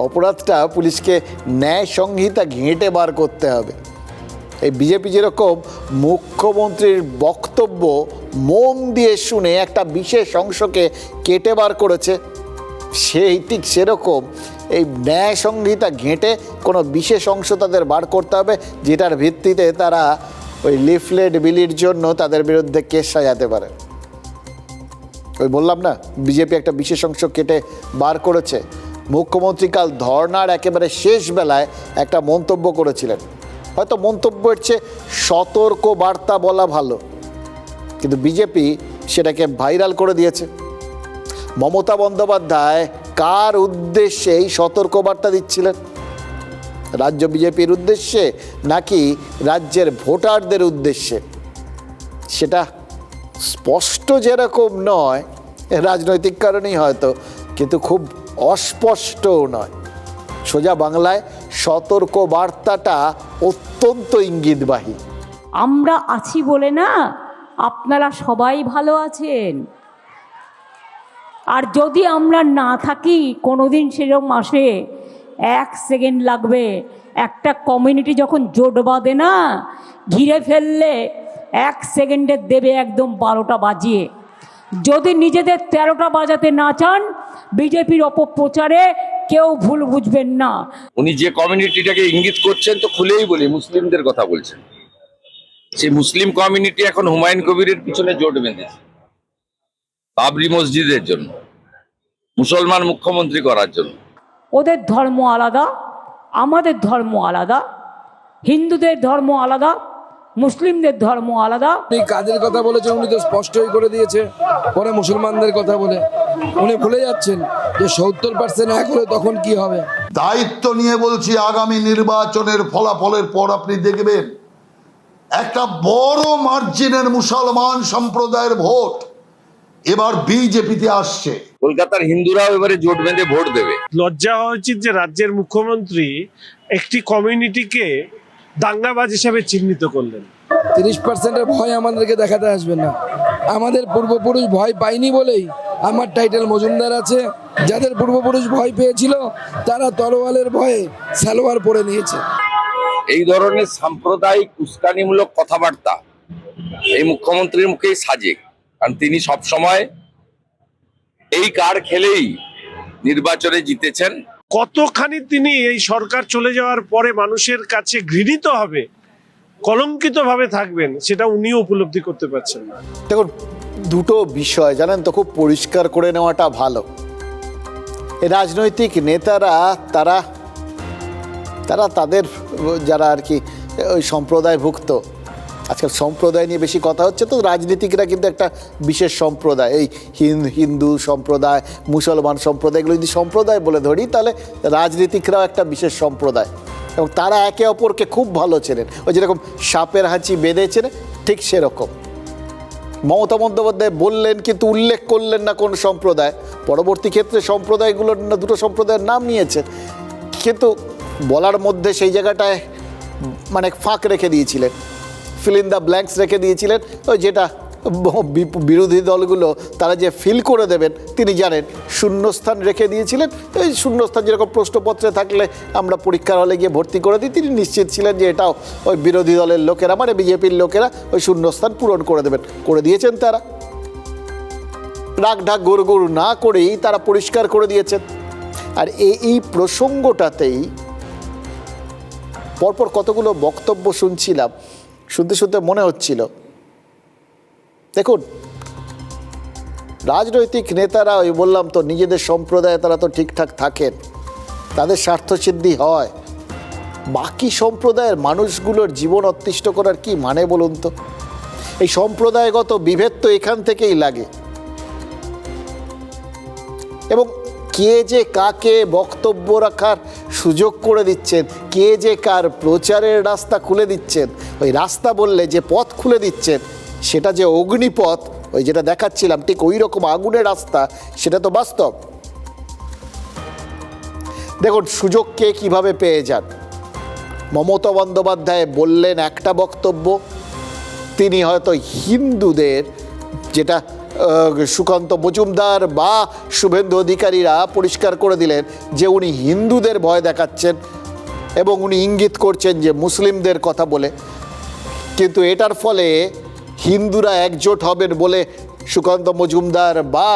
Speaker 2: অপরাধটা পুলিশকে ন্যায় সংহিতা ঘেঁটে বার করতে হবে। এই বিজেপি যেরকম মুখ্যমন্ত্রীর বক্তব্য মন দিয়ে শুনে একটা বিশেষ অংশকে কেটে বার করেছে, সেই ঠিক সেরকম এই ন্যায় সংহিতা ঘেঁটে কোনো বিশেষ অংশ তাদের বার করতে হবে, যেটার ভিত্তিতে তারা ওই লিফলেট বিলির জন্য তাদের বিরুদ্ধে কেস সাজাতে পারে। ওই বললাম না, বিজেপি একটা বিশেষ অংশ কেটে বার করেছে। মুখ্যমন্ত্রী কাল ধর্নার একেবারে শেষ বেলায় একটা মন্তব্য করেছিলেন। হয়তো মন্তব্যের চেয়ে সতর্ক বার্তা বলা ভালো, কিন্তু বিজেপি সেটাকে ভাইরাল করে দিয়েছে। মমতা বন্দ্যোপাধ্যায় কার উদ্দেশ্যে এই সতর্ক বার্তা দিচ্ছিলেন? রাজ্য বিজেপির উদ্দেশ্যে নাকি রাজ্যের ভোটারদের উদ্দেশ্যে? সেটা স্পষ্ট যেরকম নয়, রাজনৈতিক কারণেই হয়তো, কিন্তু খুব অস্পষ্টও নয়। সোজা বাংলায় সতর্ক বার্তাটা অত্যন্ত ইঙ্গিতবাহী।
Speaker 6: আমরা আছি বলে না আপনারা সবাই ভালো আছেন, আর যদি আমরা না থাকি কোনোদিন সেরকম আসে, 1 সেকেন্ড লাগবে। একটা কমিউনিটি যখন জোট বাঁধে না, ঘিরে ফেললে 1 সেকেন্ডে দেবে একদম 12টা বাজিয়ে। যদি নিজেদের 13টা বাজাতে না চান, বিজেপির অপপ্রচারে কেউ ভুল বুঝবেন না।
Speaker 7: উনি যে কমিউনিটিটাকে ইঙ্গিত করছেন, তো খুলেই বলি মুসলিমদের কথা বলছেন। সেই মুসলিম কমিউনিটি এখন হুমায়ুন কবিরের পিছনে জোট বেঁধেছে বাবরি মসজিদের জন্য, মুসলমান মুখ্যমন্ত্রী করার জন্য।
Speaker 6: ওদের ধর্ম আলাদা, আমাদের ধর্ম আলাদা, হিন্দুদের ধর্ম আলাদা, মুসলিমদের ধর্ম আলাদা।
Speaker 8: উনি কাদের কথা বলেছেন উনি তো স্পষ্টই করে দিয়েছে, পরে মুসলমানদের কথা বলে উনি ভুলে যাচ্ছেন যে 70% এক হলে তখন কি হবে।
Speaker 5: দায়িত্ব নিয়ে বলছি, আগামী নির্বাচনের ফলাফলের পর আপনি দেখবেন একটা বড় মার্জিনের মুসলমান সম্প্রদায়ের ভোট এবার বিজেপিতে আসছে।
Speaker 7: কলকাতার হিন্দুরাও এবারে জোট বেঁধে ভোট দেবে।
Speaker 9: লজ্জা হওয়া উচিত যে রাজ্যের মুখ্যমন্ত্রী একটি কমিউনিটিকে দাঙ্গাবাজ হিসেবে চিহ্নিত করলেন।
Speaker 8: 30%-এর ভয় আমাদেরকে দেখাতে আসবেন না। আমাদের পূর্বপুরুষ ভয় পায়নি বলেই আমার টাইটেল মজুমদার আছে। যাদের পূর্বপুরুষ ভয় পেয়েছিল তারা তরোয়ালের ভয়ে সালোয়ার পরে নিয়েছে।
Speaker 7: এই ধরনের সাম্প্রদায়িক উস্কানিমূলক কথাবার্তা এই মুখ্যমন্ত্রীর মুখেই সাজে, কারণ তিনি সব সময় এই কার্ড খেলেই নির্বাচনে জিতেছেন।
Speaker 9: কতখানি তিনি এই সরকার চলে যাওয়ার পরে মানুষের কাছে ঘৃণিত হবে কলঙ্কিতভাবে থাকবেন সেটা উনিও উপলব্ধি করতে পারছেন না।
Speaker 2: দেখুন, দুটো বিষয় জানেন তো খুব পরিষ্কার করে নেওয়াটা ভালো। এই রাজনৈতিক নেতারা তারা তারা তাদের যারা আর কি ওই সম্প্রদায়ভুক্ত, আজকাল সম্প্রদায় নিয়ে বেশি কথা হচ্ছে, তো রাজনীতিকরা কিন্তু একটা বিশেষ সম্প্রদায়, এই হিন্দু সম্প্রদায়, মুসলমান সম্প্রদায়, এগুলো যদি সম্প্রদায় বলে ধরি তাহলে রাজনীতিকরাও একটা বিশেষ সম্প্রদায়, এবং তারা একে অপরকে খুব ভালো চেনেন। ওই যেরকম সাপের হাঁচি বেঁধেছেন ঠিক সেরকম। মমতা বন্দ্যোপাধ্যায় বললেন কিন্তু উল্লেখ করলেন না কোন সম্প্রদায়। পরবর্তী ক্ষেত্রে সম্প্রদায়গুলোর দুটো সম্প্রদায়ের নাম নিয়েছেন, কিন্তু বলার মধ্যে সেই জায়গাটায় মানে ফাঁক রেখে দিয়েছিলেন, ফিল ইন দ্য ব্ল্যাঙ্কস রেখে দিয়েছিলেন, ওই যেটা বিরোধী দলগুলো তারা যে ফিল করে দেবেন তিনি জানেন, শূন্যস্থান রেখে দিয়েছিলেন। এই শূন্যস্থান যেরকম প্রশ্নপত্রে থাকলে আমরা পরীক্ষার হলে গিয়ে ভর্তি করে দিই, তিনি নিশ্চিত ছিলেন যে এটাও ওই বিরোধী দলের লোকেরা মানে বিজেপির লোকেরা ওই শূন্যস্থান পূরণ করে দেবেন, করে দিয়েছেন তারা। রাগ ঢাক গড় না করেই তারা পরিষ্কার করে দিয়েছেন। আর এই প্রসঙ্গটাতেই পরপর কতগুলো বক্তব্য শুনছিলাম, শুনতে শুনতে মনে হচ্ছিল, দেখুন রাজনৈতিক নেতারা ওই বললাম তো নিজেদের সম্প্রদায়ে তারা তো ঠিকঠাক থাকেন, তাদের স্বার্থসিদ্ধি হয়, বাকি সম্প্রদায়ের মানুষগুলোর জীবন অতিষ্ঠ করার কি মানে বলুন তো? এই সম্প্রদায়গত বিভেদ তো এখান থেকেই লাগে। এবং কে যে কাকে বক্তব্য রাখার সুযোগ করে দিচ্ছেন, কে যে কার প্রচারের রাস্তা খুলে দিচ্ছেন, ওই রাস্তা বললে যে পথ খুলে দিচ্ছেন সেটা যে অগ্নিপথ, ওই যেটা দেখাচ্ছিলাম ঠিক ওই রকম আগুনের রাস্তা, সেটা তো বাস্তব। দেখুন সুযোগ কে কীভাবে পেয়ে যান। মমতা বন্দ্যোপাধ্যায় বললেন একটা বক্তব্য, তিনি হয়তো হিন্দুদের, যেটা সুকান্ত মজুমদার বা শুভেন্দু অধিকারীরা পরিষ্কার করে দিলেন যে উনি হিন্দুদের ভয় দেখাচ্ছেন এবং উনি ইঙ্গিত করছেন যে মুসলিমদের কথা বলে, কিন্তু এটার ফলে হিন্দুরা একজোট হবেন বলে সুকান্ত মজুমদার বা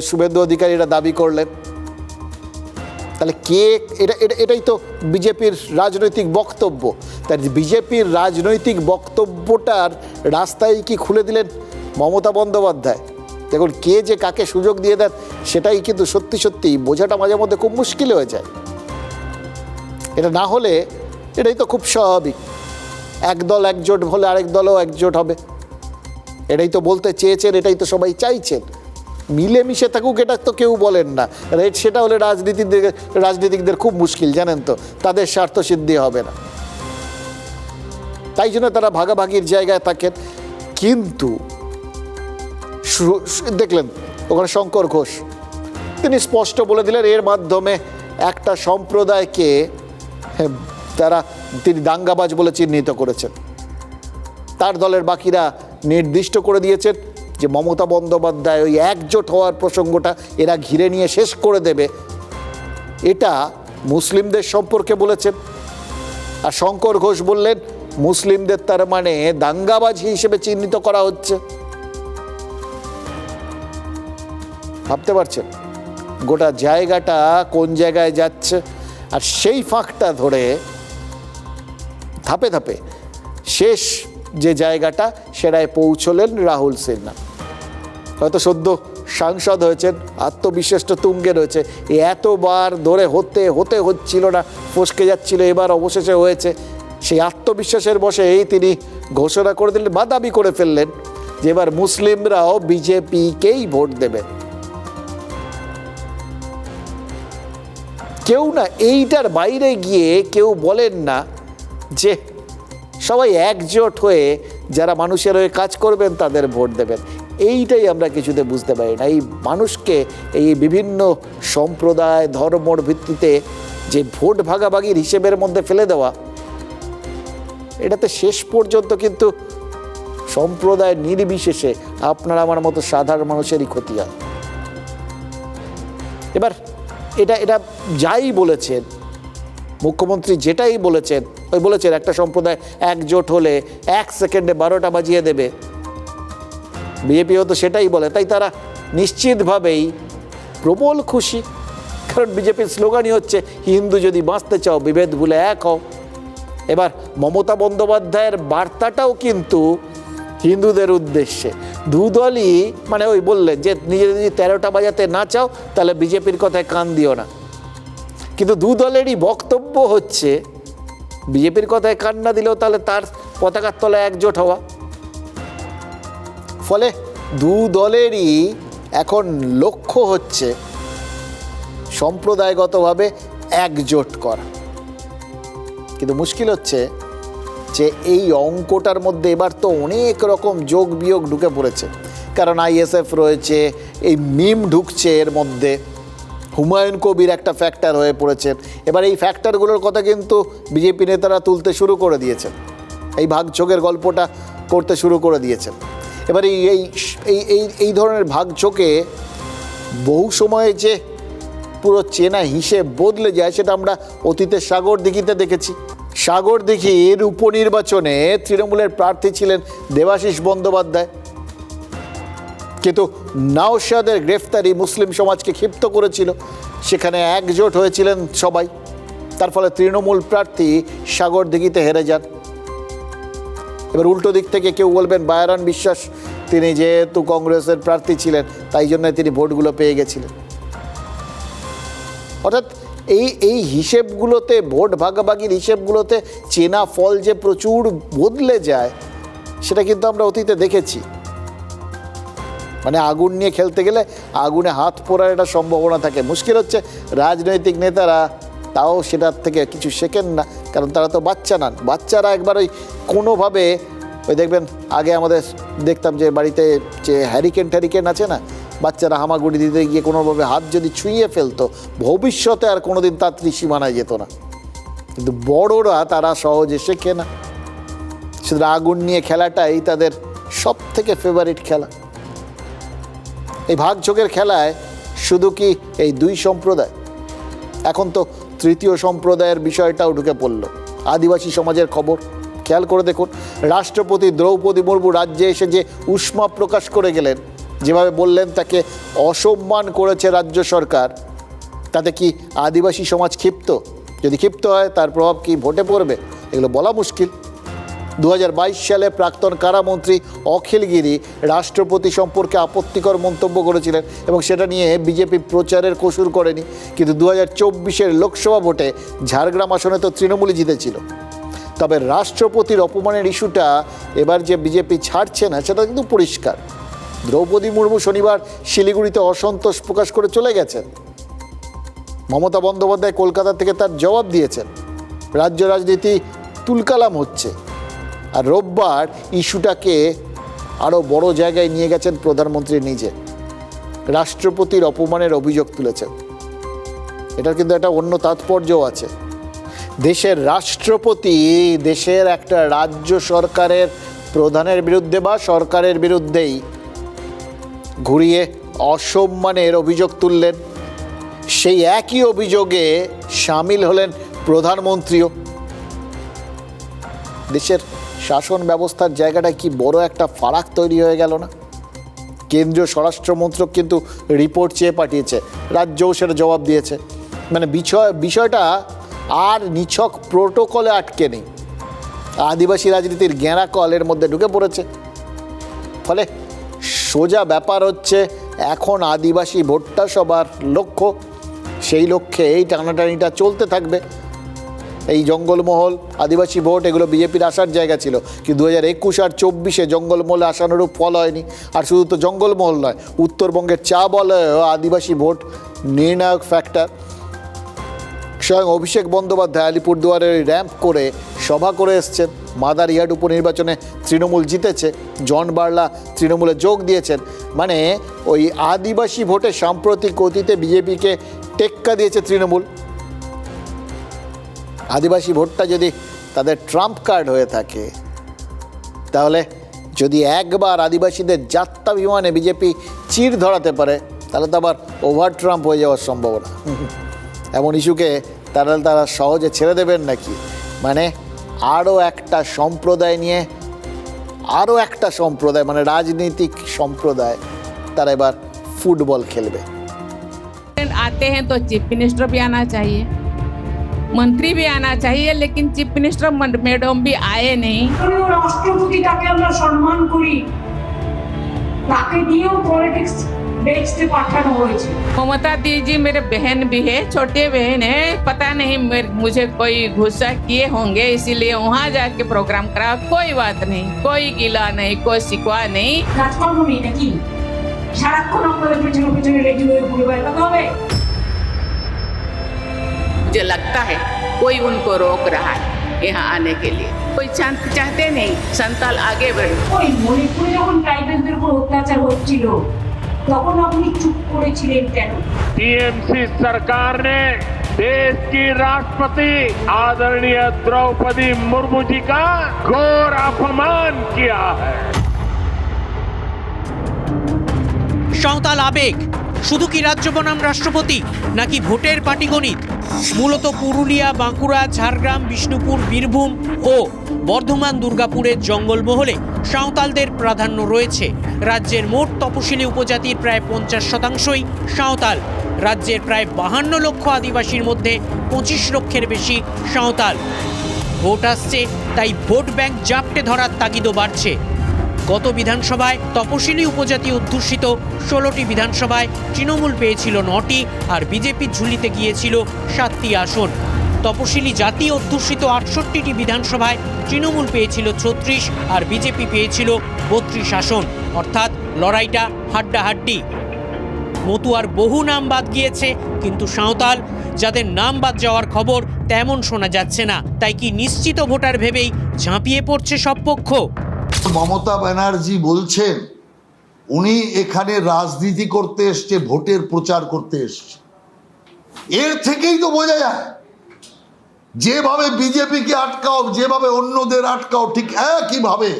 Speaker 2: শুভেন্দু অধিকারীরা দাবি করলেন। তাহলে কে এটাই তো বিজেপির রাজনৈতিক বক্তব্য। তাই বিজেপির রাজনৈতিক বক্তব্যটার রাস্তায় কি খুলে দিলেন মমতা বন্দ্যোপাধ্যায়। দেখুন কে যে কাকে সুযোগ দিয়ে দেন সেটাই কিন্তু সত্যি সত্যি বোঝাটা মাঝে মধ্যে খুব মুশকিল হয়ে যায়। এটা না হলে এটাই তো খুব স্বাভাবিক, এক দল একজোট হলে আরেক দলও একজোট হবে, এটাই তো বলতে চেয়েছেন, এটাই তো সবাই চাইছেন। মিলেমিশে থাকুক এটা তো কেউ বলেন না, সেটা হলে রাজনীতিকদের খুব মুশকিল, জানেন তো, তাদের স্বার্থসিদ্ধি হবে না, তাই জন্য তারা ভাগাভাগির জায়গায় থাকেন। কিন্তু দেখলেন ওখানে শঙ্কর ঘোষ, তিনি স্পষ্ট বলে দিলেন এর মাধ্যমে একটা সম্প্রদায়কে তিনি দাঙ্গাবাজ বলে চিহ্নিত করেছেন। তার দলের বাকিরা নির্দিষ্ট করে দিয়েছেন যে মমতা বন্দ্যোপাধ্যায় ওই একজোট হওয়ার প্রসঙ্গটা এরা ঘিরে নিয়ে শেষ করে দেবে, এটা মুসলিমদের সম্পর্কে বলেছেন। আর শঙ্কর ঘোষ বললেন মুসলিমদের তার মানে দাঙ্গাবাজ হিসেবে চিহ্নিত করা হচ্ছে। ভাবতে পারছেন গোটা জায়গাটা কোন জায়গায় যাচ্ছে। আর সেই ফাঁকটা ধরে ধাপে ধাপে শেষ যে জায়গাটা সেটায় পৌঁছলেন রাহুল সিনহা। হয়তো সদ্য সাংসদ হয়েছেন, আত্মবিশ্বাস তুঙ্গে রয়েছে, এতবার ধরে হতে হচ্ছিল না, ফসকে যাচ্ছিল, এবার অবশেষে হয়েছে। সেই আত্মবিশ্বাসের বশেই তিনি ঘোষণা করে দিলেন বা দাবি করে ফেললেন যে এবার মুসলিমরাও বিজেপিকেই ভোট দেবে। কেউ না এইটার বাইরে গিয়ে কেউ বলেন না যে সবাই একজোট হয়ে যারা মানুষের হয়ে কাজ করবেন তাদের ভোট দেবেন। এইটাই আমরা কিছুতে বুঝতে পারি না। এই মানুষকে এই বিভিন্ন সম্প্রদায় ধর্মর ভিত্তিতে যে ভোট ভাগাভাগির হিসেবের মধ্যে ফেলে দেওয়া, এটাতে শেষ পর্যন্ত কিন্তু সম্প্রদায় নির্বিশেষে আপনার আমার মতো সাধারণ মানুষেরই ক্ষতি হয়। এবার এটা যাই বলেছেন মুখ্যমন্ত্রী, যেটাই বলেছেন, ওই বলেছেন একটা সম্প্রদায় একজোট হলে 1 সেকেন্ডে 12টা বাজিয়ে দেবে, বিজেপিও তো সেটাই বলে, তাই তারা নিশ্চিতভাবেই প্রবল খুশি। কারণ বিজেপির স্লোগানই হচ্ছে হিন্দু যদি বাঁচতে চাও বিভেদ ভুলে এক হও। এবার মমতা বন্দ্যোপাধ্যায়ের বার্তাটাও কিন্তু হিন্দুদের উদ্দেশ্যে। দুদলই মানে ওই বললেন যে নিজে যদি 13টা বাজাতে না চাও তাহলে বিজেপির কথায় কান দিও না, কিন্তু দুদলেরই বক্তব্য হচ্ছে বিজেপির কথায় কান না দিলেও তাহলে তার পতাকার তলায় একজোট হওয়া। ফলে দু দলেরই এখন লক্ষ্য হচ্ছে সম্প্রদায়গতভাবে একজোট করা। কিন্তু মুশকিল হচ্ছে যে এই অঙ্কটার মধ্যে এবার তো অনেক রকম যোগ বিয়োগ ঢুকে পড়েছে, কারণ আইএসএফ রয়েছে, এই মিম ঢুকছে এর মধ্যে, হুমায়ুন কবির একটা ফ্যাক্টর হয়ে পড়েছেন। এবার এই ফ্যাক্টরগুলোর কথা কিন্তু বিজেপি নেতারা তুলতে শুরু করে দিয়েছেন, এই ভাগযোগের গল্পটা করতে শুরু করে দিয়েছেন। এবার এই ধরনের ভাগযোগে বহু সময়ে যে পুরো চেনা হিসেব বদলে যায় সেটা আমরা অতীতের সাগরদিঘিতে দেখেছি। সাগরদিঘির উপনির্বাচনে তৃণমূলের প্রার্থী ছিলেন দেবাশিস বন্দ্যোপাধ্যায়, কিন্তু নওশাদের গ্রেফতারি মুসলিম সমাজকে ক্ষিপ্ত করেছিল, সেখানে একজোট হয়েছিলেন সবাই, তার ফলে তৃণমূল প্রার্থী সাগরদিঘিতে হেরে যান। এবার উল্টো দিক থেকে কেউ বলবেন বায়ারান বিশ্বাস তিনি যেহেতু কংগ্রেসের প্রার্থী ছিলেন তাই জন্য তিনি ভোটগুলো পেয়ে গেছিলেন। অর্থাৎ এই হিসেবগুলোতে, ভোট ভাগাভাগির হিসেবগুলোতে চেনা ফল যে প্রচুর বদলে যায় সেটা কিন্তু আমরা অতীতে দেখেছি। মানে আগুন নিয়ে খেলতে গেলে আগুনে হাত পোড়ার একটা সম্ভাবনা থাকে। মুশকিল হচ্ছে রাজনৈতিক নেতারা তাও সেটার থেকে কিছু শেখেন না, কারণ তারা তো বাচ্চা নন। বাচ্চারা একবার ওই কোনোভাবে ওই দেখবেন আগে আমাদের দেখতাম যে বাড়িতে যে হ্যারিকেন আছে না, বাচ্চারা হামাগুড়ি দিতে গিয়ে কোনোভাবে হাত যদি ছুঁয়ে ফেলতো ভবিষ্যতে আর কোনোদিন তার ত্রিসীমানায় যেত না। কিন্তু বড়রা তারা সহজে শেখে না, শুধু আগুন নিয়ে খেলাটাই তাদের সব থেকে ফেভারিট খেলা। এই ভাগযোগের খেলায় শুধু কি এই দুই সম্প্রদায়, এখন তো তৃতীয় সম্প্রদায়ের বিষয়টাও ঢুকে পড়ল। আদিবাসী সমাজের খবর খেয়াল করে দেখুন, রাষ্ট্রপতি দ্রৌপদী মুর্মু রাজ্যে এসে যে উষ্মা প্রকাশ করে গেলেন, যেভাবে বললেন তাকে অসম্মান করেছে রাজ্য সরকার, তাতে কি আদিবাসী সমাজ ক্ষিপ্ত? যদি ক্ষিপ্ত হয় তার প্রভাব কি ভোটে পড়বে এগুলো বলা মুশকিল। 2022 সালে প্রাক্তন কারামন্ত্রী অখিল গিরি রাষ্ট্রপতি সম্পর্কে আপত্তিকর মন্তব্য করেছিলেন এবং সেটা নিয়ে বিজেপি প্রচারের কসুর করেনি, কিন্তু 2024 লোকসভা ভোটে ঝাড়গ্রাম আসনে তো তৃণমূলই জিতেছিল। তবে রাষ্ট্রপতির অপমানের ইস্যুটা এবার যে বিজেপি ছাড়ছে না সেটা কিন্তু পরিষ্কার। দ্রৌপদী মুর্মু শনিবার শিলিগুড়িতে অসন্তোষ প্রকাশ করে চলে গেছেন, মমতা বন্দ্যোপাধ্যায় কলকাতা থেকে তার জবাব দিয়েছেন, রাজ্য রাজনীতি তুলকালাম হচ্ছে। আর রোববার ইস্যুটাকে আরও বড় জায়গায় নিয়ে গেছেন প্রধানমন্ত্রী নিজে, রাষ্ট্রপতির অপমানের অভিযোগ তুলেছেন। এটার কিন্তু একটা অন্য তাৎপর্যও আছে। দেশের রাষ্ট্রপতি দেশের একটা রাজ্য সরকারের প্রধানের বিরুদ্ধে বা সরকারের বিরুদ্ধেই ঘুরিয়ে অসম্মানের অভিযোগ তুললেন, সেই একই অভিযোগে সামিল হলেন প্রধানমন্ত্রীও। দেশের শাসন ব্যবস্থার জায়গাটায় কি বড় একটা ফারাক তৈরি হয়ে গেল না? কেন্দ্রীয় স্বরাষ্ট্র মন্ত্রক কিন্তু রিপোর্ট চেয়ে পাঠিয়েছে, রাজ্যও সেটা জবাব দিয়েছে। মানে বিষয়টা আর নিছক প্রোটোকলে আটকে নেই, আদিবাসী রাজনীতির গ্যাঁড়াকল এর মধ্যে ঢুকে পড়েছে। ফলে সোজা ব্যাপার হচ্ছে এখন আদিবাসী ভোটটা সবার লক্ষ্য, সেই লক্ষ্যে এই টানাটানিটা চলতে থাকবে। এই জঙ্গলমহল, আদিবাসী ভোট এগুলো বিজেপির আসার জায়গা ছিল, কিন্তু 2021 আর 24 জঙ্গলমহলে আশানুরূপ ফল হয়নি। আর শুধু তো জঙ্গলমহল নয়, উত্তরবঙ্গের চা বলয়েও আদিবাসী ভোট নির্ণায়ক ফ্যাক্টর। স্বয়ং অভিষেক বন্দ্যোপাধ্যায় আলিপুরদুয়ারের র্যাম্প করে সভা করে এসছেন। মাদারিহাট উপনির্বাচনে তৃণমূল জিতেছে, জন বার্লা তৃণমূলে যোগ দিয়েছেন। মানে ওই আদিবাসী ভোটে সাম্প্রতিক অতীতে বিজেপিকে টেক্কা দিয়েছে তৃণমূল। আদিবাসী ভোটটা যদি তাদের ট্রাম্প কার্ড হয়ে থাকে, তাহলে যদি একবার আদিবাসীদের যাত্রা বিমানে বিজেপি চির ধরাতে পারে তাহলে তো আবার ওভার ট্রাম্প হয়ে যাওয়ার সম্ভাবনা। এমন ইস্যুকে তারা সহজে ছেড়ে দেবেন নাকি? মানে আরও একটা সম্প্রদায় নিয়ে, আরও একটা সম্প্রদায় মানে রাজনৈতিক সম্প্রদায় তারা এবার ফুটবল খেলবে।
Speaker 10: आते हैं तो चीफ मिनिस्टर भी आना चाहिए, मंत्री भी आना चाहिए, लेकिन चीफ मिनिस्टर मैडम भी आए नहीं।
Speaker 4: রাষ্ট্রপতি তাকে আমরা সম্মান করি, তাকে দিয়েও পলিটিক্স দেখতে পাঠানো হয়েছে।
Speaker 10: ममता दीदी मेरे बहन भी है, छोटे बहन है, पता नहीं मुझे कोई गुस्सा किए होंगे, इसीलिए वहाँ जाके प्रोग्राम करा। कोई बात नहीं, कोई गिला नहीं, कोई शिकवा नहीं।
Speaker 4: কাজকর্ম নেই নাকি? সারাক্ষণ আপনাদের পেছনে পেছনে রেডি হয়ে ঘুরে বেড়াতে হবে?
Speaker 10: मुझे लगता है कोई उनको रोक रहा है यहाँ आने के लिए। कोई चाहते नहीं संताल आगे बढ़े।
Speaker 4: ওই মণিপুরে যখন ট্রাইবেলদের উপর অত্যাচার হচ্ছিল তখন আপনি চুপ করেছিলেন কেন?
Speaker 9: टीएमसी सरकार ने देश की राष्ट्रपति आदरणीय द्रौपदी मुर्मू जी का घोर अपमान किया है।
Speaker 11: সাঁওতাল আবেগ শুধু কি রাজ্য বনাম রাষ্ট্রপতি নাকি ভোটের পাটিগণিত? মূলত পুরুলিয়া, বাঁকুড়া, ঝাড়গ্রাম, বিষ্ণুপুর, বীরভূম ও বর্ধমান, দুর্গাপুরের জঙ্গলমহলে সাঁওতালদের প্রাধান্য রয়েছে। রাজ্যের মোট তপশিলি উপজাতির প্রায় 50%ই সাঁওতাল। রাজ্যের প্রায় 52 লক্ষ আদিবাসীর মধ্যে 25 লক্ষের বেশি সাঁওতাল। ভোট আসছে, তাই ভোট ব্যাংক জাপটে ধরার তাগিদও বাড়ছে। গত বিধানসভায় তপশিলি উপজাতি অধ্যুষিত 16টি বিধানসভায় তৃণমূল পেয়েছিল 9টি আর বিজেপির ঝুলিতে গিয়েছিল 7টি আসন। তপশিলি জাতি অধ্যুষিত 68টি বিধানসভায় তৃণমূল পেয়েছিল 36 আর বিজেপি পেয়েছিল 32 আসন, অর্থাৎ লড়াইটা হাড্ডাহাড্ডি। মতুয়ার বহু নাম বাদ গিয়েছে, কিন্তু সাঁওতাল যাদের নাম বাদ যাওয়ার খবর তেমন শোনা যাচ্ছে না। তাই কি নিশ্চিত ভোটার ভেবেই ঝাঁপিয়ে পড়ছে সব পক্ষ?
Speaker 5: মমতা ব্যানার্জি বলছেন উনি এখানে রাজনীতি করতে এসছে, ভোটের প্রচার করতে এসছে। এর থেকেই তো বোঝা যায় যেভাবে বিজেপিকে আটকাও, যেভাবে অন্যদের আটকাও, ঠিক একইভাবে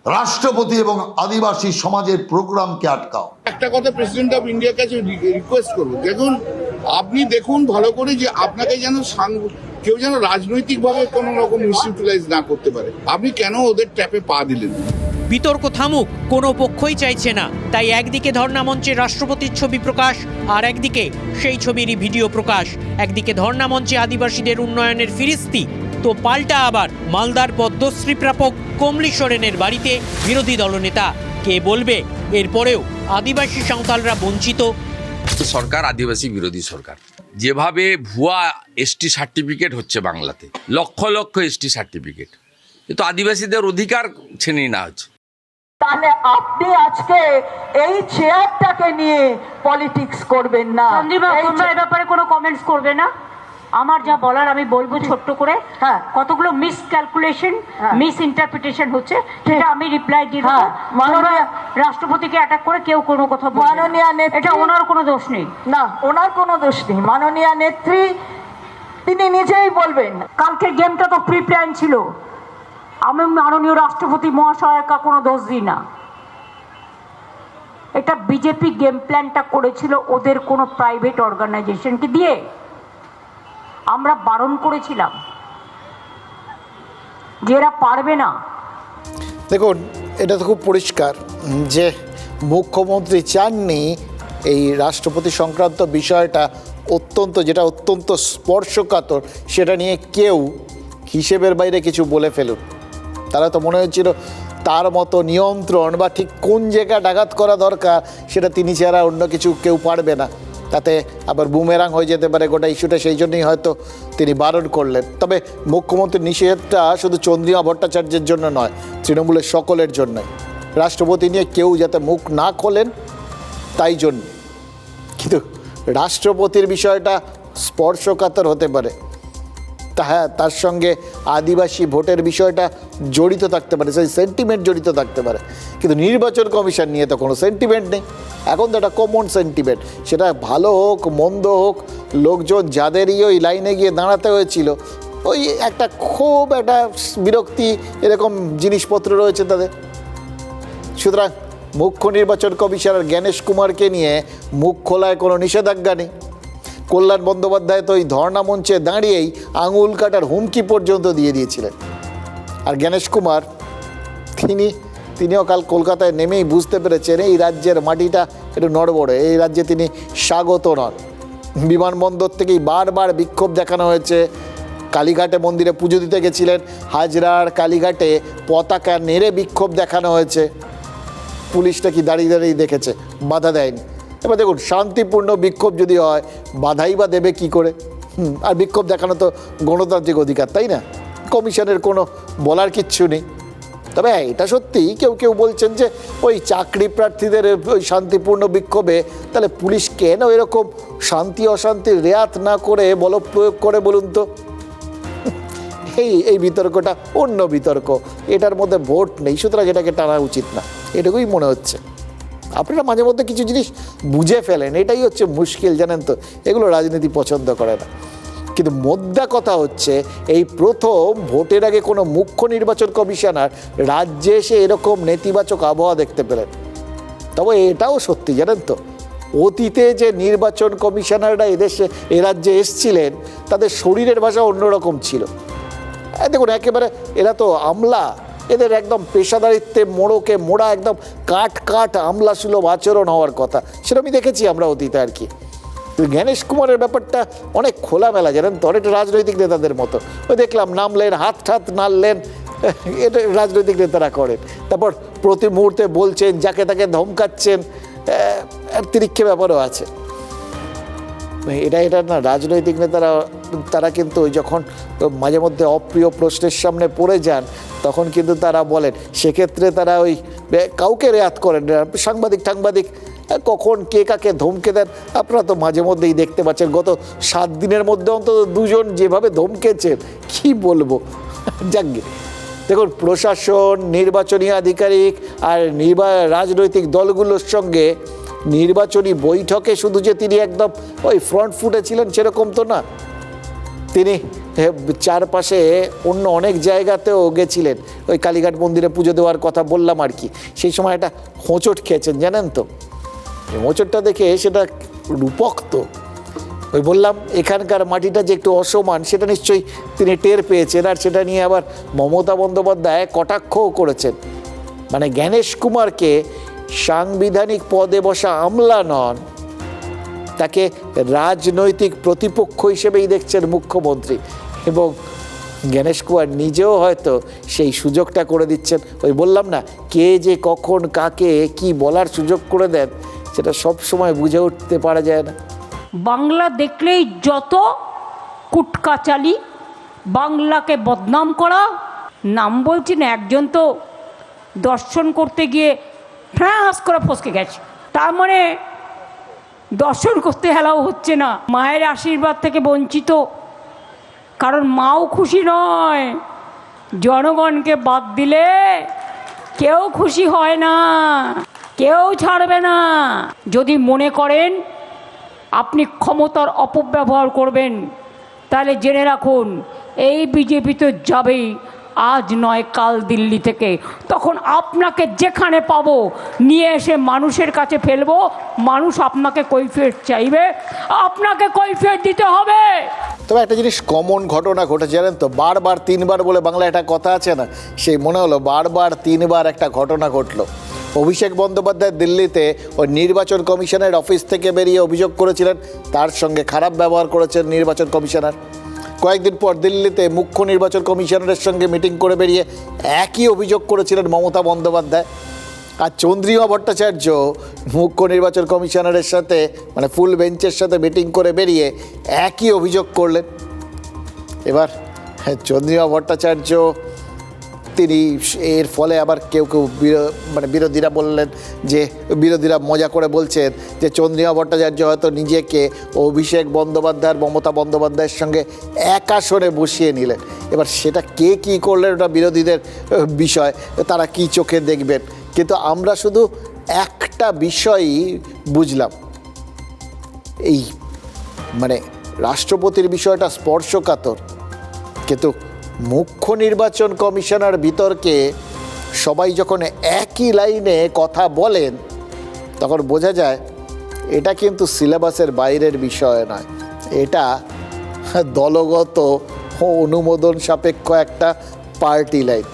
Speaker 5: রাষ্ট্রপতি এবং আদিবাসী সমাজের প্রোগ্রামকে আটকাও।
Speaker 12: একটা কথা প্রেসিডেন্ট অফ ইন্ডিয়ার কাছে রিকোয়েস্ট করবো, দেখুন আপনি দেখুন ভালো করে যে আপনাকে যেন কেউ যেন রাজনৈতিকভাবে কোনো রকম মিসইউটিলাইজ না করতে পারে। আপনি কেন ওদের ট্র্যাপে পা দিলেন?
Speaker 11: বিতর্ক থামুক কোনো পক্ষই চাইছে না, তাই একদিকে ধর্ণা মঞ্চে রাষ্ট্রপতির ছবি প্রকাশ, আর একদিকে সেই ছবিরই ভিডিও প্রকাশ। একদিকে ধর্ণা মঞ্চে আদিবাসীদের উন্নয়নের ফিরিস্তি, তো পাল্টা আবার মালদার পদ্মশ্রী প্রাপক কমলি সোরেনের বাড়িতে বিরোধী দলনেতা। কে বলবে এরপরেও আদিবাসী সাঁওতালরা বঞ্চিত?
Speaker 7: সরকার আদিবাসী বিরোধী সরকার। যেভাবে ভুয়া এসটি সার্টিফিকেট হচ্ছে বাংলাতে, লক্ষ লক্ষ এসটি সার্টিফিকেট, এ তো আদিবাসীদের অধিকার ছিনিয়ে নেওয়া হচ্ছে।
Speaker 4: তাহলে আপনি আজকে এই চেয়ারটাকে নিয়ে পলিটিক্স করবেন না।
Speaker 6: তোমরা এই ব্যাপারে কোনো কমেন্টস করবে না। আমার যা বলার আমি বলবো ছোট্ট করে।
Speaker 4: হ্যাঁ,
Speaker 6: কতগুলো মিস ক্যালকুলেশন, মিস ইন্টারপ্রিটেশন হচ্ছে, সেটা আমি রিপ্লাই দিয়ে দেবো।
Speaker 4: মাননীয়
Speaker 6: রাষ্ট্রপতিকে অ্যাটাক করে কেউ কোনো কথা বলবে না।
Speaker 4: মাননীয় নেত্রী,
Speaker 6: এটা ওনার কোনো দোষ নেই।
Speaker 4: না, ওনার কোনো দোষ নেই। মাননীয় নেত্রী তিনি নিজেই বলবেন।
Speaker 6: কালকের গেমটা তো প্রি প্ল্যান ছিল। আমি মাননীয় রাষ্ট্রপতি মহাশয়কে কোনো দোষ দিই না। এটা বিজেপি গেম প্ল্যানটা করেছিল ওদের কোনো প্রাইভেট অর্গানাইজেশনকে দিয়ে। আমরা বারণ করেছিলাম যে এরা পারবে না।
Speaker 2: দেখুন, এটা তো খুব পরিষ্কার যে মুখ্যমন্ত্রী চাননি এই রাষ্ট্রপতি সংক্রান্ত বিষয়টা যেটা অত্যন্ত স্পর্শকাতর, সেটা নিয়ে কেউ হিসেবের বাইরে কিছু বলে ফেলুন। তারা তো মনে হচ্ছিল তার মতো নিয়ন্ত্রণ বা ঠিক কোন জায়গায় আঘাত করা দরকার সেটা তিনি ছাড়া অন্য কিছু কেউ পারবে না। তাতে আবার বুমেরাং হয়ে যেতে পারে গোটা ইস্যুটা, সেই জন্যই হয়তো তিনি বারণ করলেন। তবে মুখ্যমন্ত্রীর নিষেধটা শুধু চন্দ্রিমা ভট্টাচার্যের জন্য নয়, তৃণমূলের সকলের জন্যই। রাষ্ট্রপতি নিয়ে কেউ যাতে মুখ না খোলেন তাই জন্য। কিন্তু রাষ্ট্রপতির বিষয়টা স্পর্শকাতর হতে পারে, হ্যাঁ, তার সঙ্গে আদিবাসী ভোটের বিষয়টা জড়িত থাকতে পারে, সেই সেন্টিমেন্ট জড়িত থাকতে পারে। কিন্তু নির্বাচন কমিশন নিয়ে তো কোনো সেন্টিমেন্ট নেই। এখন তো একটা কমন সেন্টিমেন্ট, সেটা ভালো হোক মন্দ হোক, লোকজন যাদেরই ওই লাইনে গিয়ে দাঁড়াতে হয়েছিল, ওই একটা খুব একটা বিরক্তি এরকম জিনিসপত্র রয়েছে তাদের। সুতরাং মুখ্য নির্বাচন কমিশনার জ্ঞানেশ কুমারকে নিয়ে মুখ খোলায় কোনো নিষেধাজ্ঞা নেই। কল্যাণ বন্দ্যোপাধ্যায় তো ওই ধর্ণা মঞ্চে দাঁড়িয়েই আঙুল কাটার হুমকি পর্যন্ত দিয়ে দিয়েছিলেন। আর জ্ঞানেশ কুমার তিনিও কাল কলকাতায় নেমেই বুঝতে পেরেছেন এই রাজ্যের মাটিটা একটু নড়বড়ে, এই রাজ্যে তিনি স্বাগত নন। বিমানবন্দর থেকেই বারবার বিক্ষোভ দেখানো হয়েছে। কালীঘাটে মন্দিরে পুজো দিতে গেছিলেন, হাজরার কালীঘাটে পতাকা নেড়ে বিক্ষোভ দেখানো হয়েছে। পুলিশটা কি দাঁড়িয়ে দাঁড়িয়ে দেখেছে, বাধা দেয়নি। এবার দেখুন, শান্তিপূর্ণ বিক্ষোভ যদি হয়, বাধাই বা দেবে কি করে? আর বিক্ষোভ দেখানো তো গণতান্ত্রিক অধিকার, তাই না? কমিশনের কোনো বলার কিচ্ছু নেই। তবে এটা সত্যি, কেউ কেউ বলছেন যে ওই চাকরি প্রার্থীদের ওই শান্তিপূর্ণ বিক্ষোভে তাহলে পুলিশ কেন এরকম শান্তি অশান্তির রেয়াত না করে বল প্রয়োগ করে বলুন তো? এই বিতর্কটা অন্য বিতর্ক, এটার মধ্যে ভোট নেই, সুতরাং এটাকে টানা উচিত না, এটুকুই মনে হচ্ছে। আপনারা মাঝে মধ্যে কিছু জিনিস বুঝে ফেলেন, এটাই হচ্ছে মুশকিল, জানেন তো। এগুলো রাজনীতি পছন্দ করে না। কিন্তু মোদ্দা কথা হচ্ছে, এই প্রথম ভোটের আগে কোনো মুখ্য নির্বাচন কমিশনার রাজ্যে এসে এরকম নেতিবাচক আবহাওয়া দেখতে পেলেন। তবে এটাও সত্যি, জানেন তো, অতীতে যে নির্বাচন কমিশনাররা এ রাজ্যে এসছিলেন, তাদের শরীরের ভাষা অন্যরকম ছিল। দেখুন, একেবারে এরা তো আমলা, এদের একদম পেশাদারিত্বে মোড়া একদম কাট আমলা সুলভ আচরণ হওয়ার কথা, সেরকমই দেখেছি আমরা অতীতে আর কি। জ্ঞানেশ কুমারের ব্যাপারটা অনেক খোলামেলা, জানেন তো, অনেকটা রাজনৈতিক নেতাদের মতো। ওই দেখলাম নামলেন, হাত নাড়লেন, এটা রাজনৈতিক নেতারা করেন। তারপর প্রতি মুহূর্তে বলছেন, যাকে তাকে ধমকাচ্ছেন, তিরিক্ষে ব্যাপারও আছে। এটা না, রাজনৈতিক নেতারা তারা কিন্তু যখন মাঝে মধ্যে অপ্রিয় প্রশ্নের সামনে পড়ে যান, তখন কিন্তু তারা বলেন, সেক্ষেত্রে তারা ওই কাউকে রেয়াত করেন না। সাংবাদিক কখন কে কাকে ধমকে দেন আপনারা তো মাঝে মধ্যেই দেখতে পাচ্ছেন। গত 7 দিনের মধ্যে অন্তত 2 জন যেভাবে ধমকেছেন, কি বলবো। যাকগে, দেখুন, প্রশাসন, নির্বাচনী আধিকারিক আর রাজনৈতিক দলগুলোর সঙ্গে নির্বাচনী বৈঠকে শুধু যে তিনি একদম ওই ফ্রন্ট ফুটে ছিলেন সেরকম তো না। তিনি চারপাশে অন্য অনেক জায়গাতেও গেছিলেন। ওই কালীঘাট মন্দিরে পুজো দেওয়ার কথা বললাম আর কি, সেই সময় একটা হোঁচট খেয়েছেন, জানেন তো। হোঁচটটা দেখে সেটা রূপক তো, ওই বললাম এখানকার মাটিটা যে একটু অসমান, সেটা নিশ্চয়ই তিনি টের পেয়েছেন। আর সেটা নিয়ে আবার মমতা বন্দ্যোপাধ্যায় কটাক্ষও করেছেন। মানে জ্ঞানেশ কুমারকে সাংবিধানিক পদে বসা আমলা নন, তাকে রাজনৈতিক প্রতিপক্ষ হিসেবেই দেখছেন মুখ্যমন্ত্রী। এবং জ্ঞানেশ কুমার নিজেও হয়তো সেই সুযোগটা করে দিচ্ছেন। ওই বললাম না, কে যে কখন কাকে কি বলার সুযোগ করে দেন, সেটা সব সময় বুঝে উঠতে পারা যায় না।
Speaker 6: বাংলা দেখলেই যত কুটকাচালি, বাংলাকে বদনাম করা। নাম বলছি না, একজন তো দর্শন করতে গিয়ে ফ্রাঁস করে ফসকে গেছে। তার মানে দর্শন করতে হেলাও হচ্ছে না, মায়ের আশীর্বাদ থেকে বঞ্চিত। কারণ মাও খুশি নয়, জনগণকে বাদ দিলে কেউ খুশি হয় না, কেউ ছাড়বে না। যদি মনে করেন আপনি ক্ষমতার অপব্যবহার করবেন, তাহলে জেনে রাখুন, এই বিজেপি তো যাবেই, আজ নয় কাল দিল্লি থেকে। তখন আপনাকে যেখানে পাবো নিয়ে এসে মানুষের কাছে ফেলবো, মানুষ আপনাকে কৈফিয়ত চাইবে, আপনাকে কৈফিয়ত দিতে হবে।
Speaker 2: তবে একটা জিনিস কমন ঘটনা ঘটেছে, জানেন তো, বারবার 3বার বলে বাংলায় একটা কথা আছে না, সেই মনে হলো বারবার 3বার একটা ঘটনা ঘটলো। অভিষেক বন্দ্যোপাধ্যায় দিল্লিতে ওই নির্বাচন কমিশনের অফিস থেকে বেরিয়ে অভিযোগ করেছিলেন, তার সঙ্গে খারাপ ব্যবহার করেছেন নির্বাচন কমিশনার। কয়েকদিন পর দিল্লিতে মুখ্য নির্বাচন কমিশনারের সঙ্গে মিটিং করে বেরিয়ে একই অভিযোগ করেছিলেন মমতা বন্দ্যোপাধ্যায়। আর চন্দ্রিমা ভট্টাচার্য মুখ্য নির্বাচন কমিশনারের সাথে, মানে ফুল বেঞ্চের সাথে মিটিং করে বেরিয়ে একই অভিযোগ করলেন। এবার চন্দ্রিমা ভট্টাচার্য তিনি এর ফলে আবার কেউ বিরোধীরা বললেন যে, বিরোধীরা মজা করে বলছেন যে চন্দ্রিমা ভট্টাচার্য হয়তো নিজেকে অভিষেক বন্দ্যোপাধ্যায়, মমতা বন্দ্যোপাধ্যায়ের সঙ্গে এক আসনে বসিয়ে নিলেন। এবার সেটা কে কী করলেন ওটা বিরোধীদের বিষয়, তারা কি চোখে দেখবেন। কিন্তু আমরা শুধু একটা বিষয়ই বুঝলাম, এই মানে রাষ্ট্রপতির বিষয়টা স্পর্শকাতর, কিন্তু মুখ্য নির্বাচন কমিশনার বিতর্কে সবাই যখন একই লাইনে কথা বলেন, তখন বোঝা যায় এটা কিন্তু সিলেবাসের বাইরের বিষয় নয়, এটা দলগত অনুমোদন সাপেক্ষ একটা পার্টি লাইন।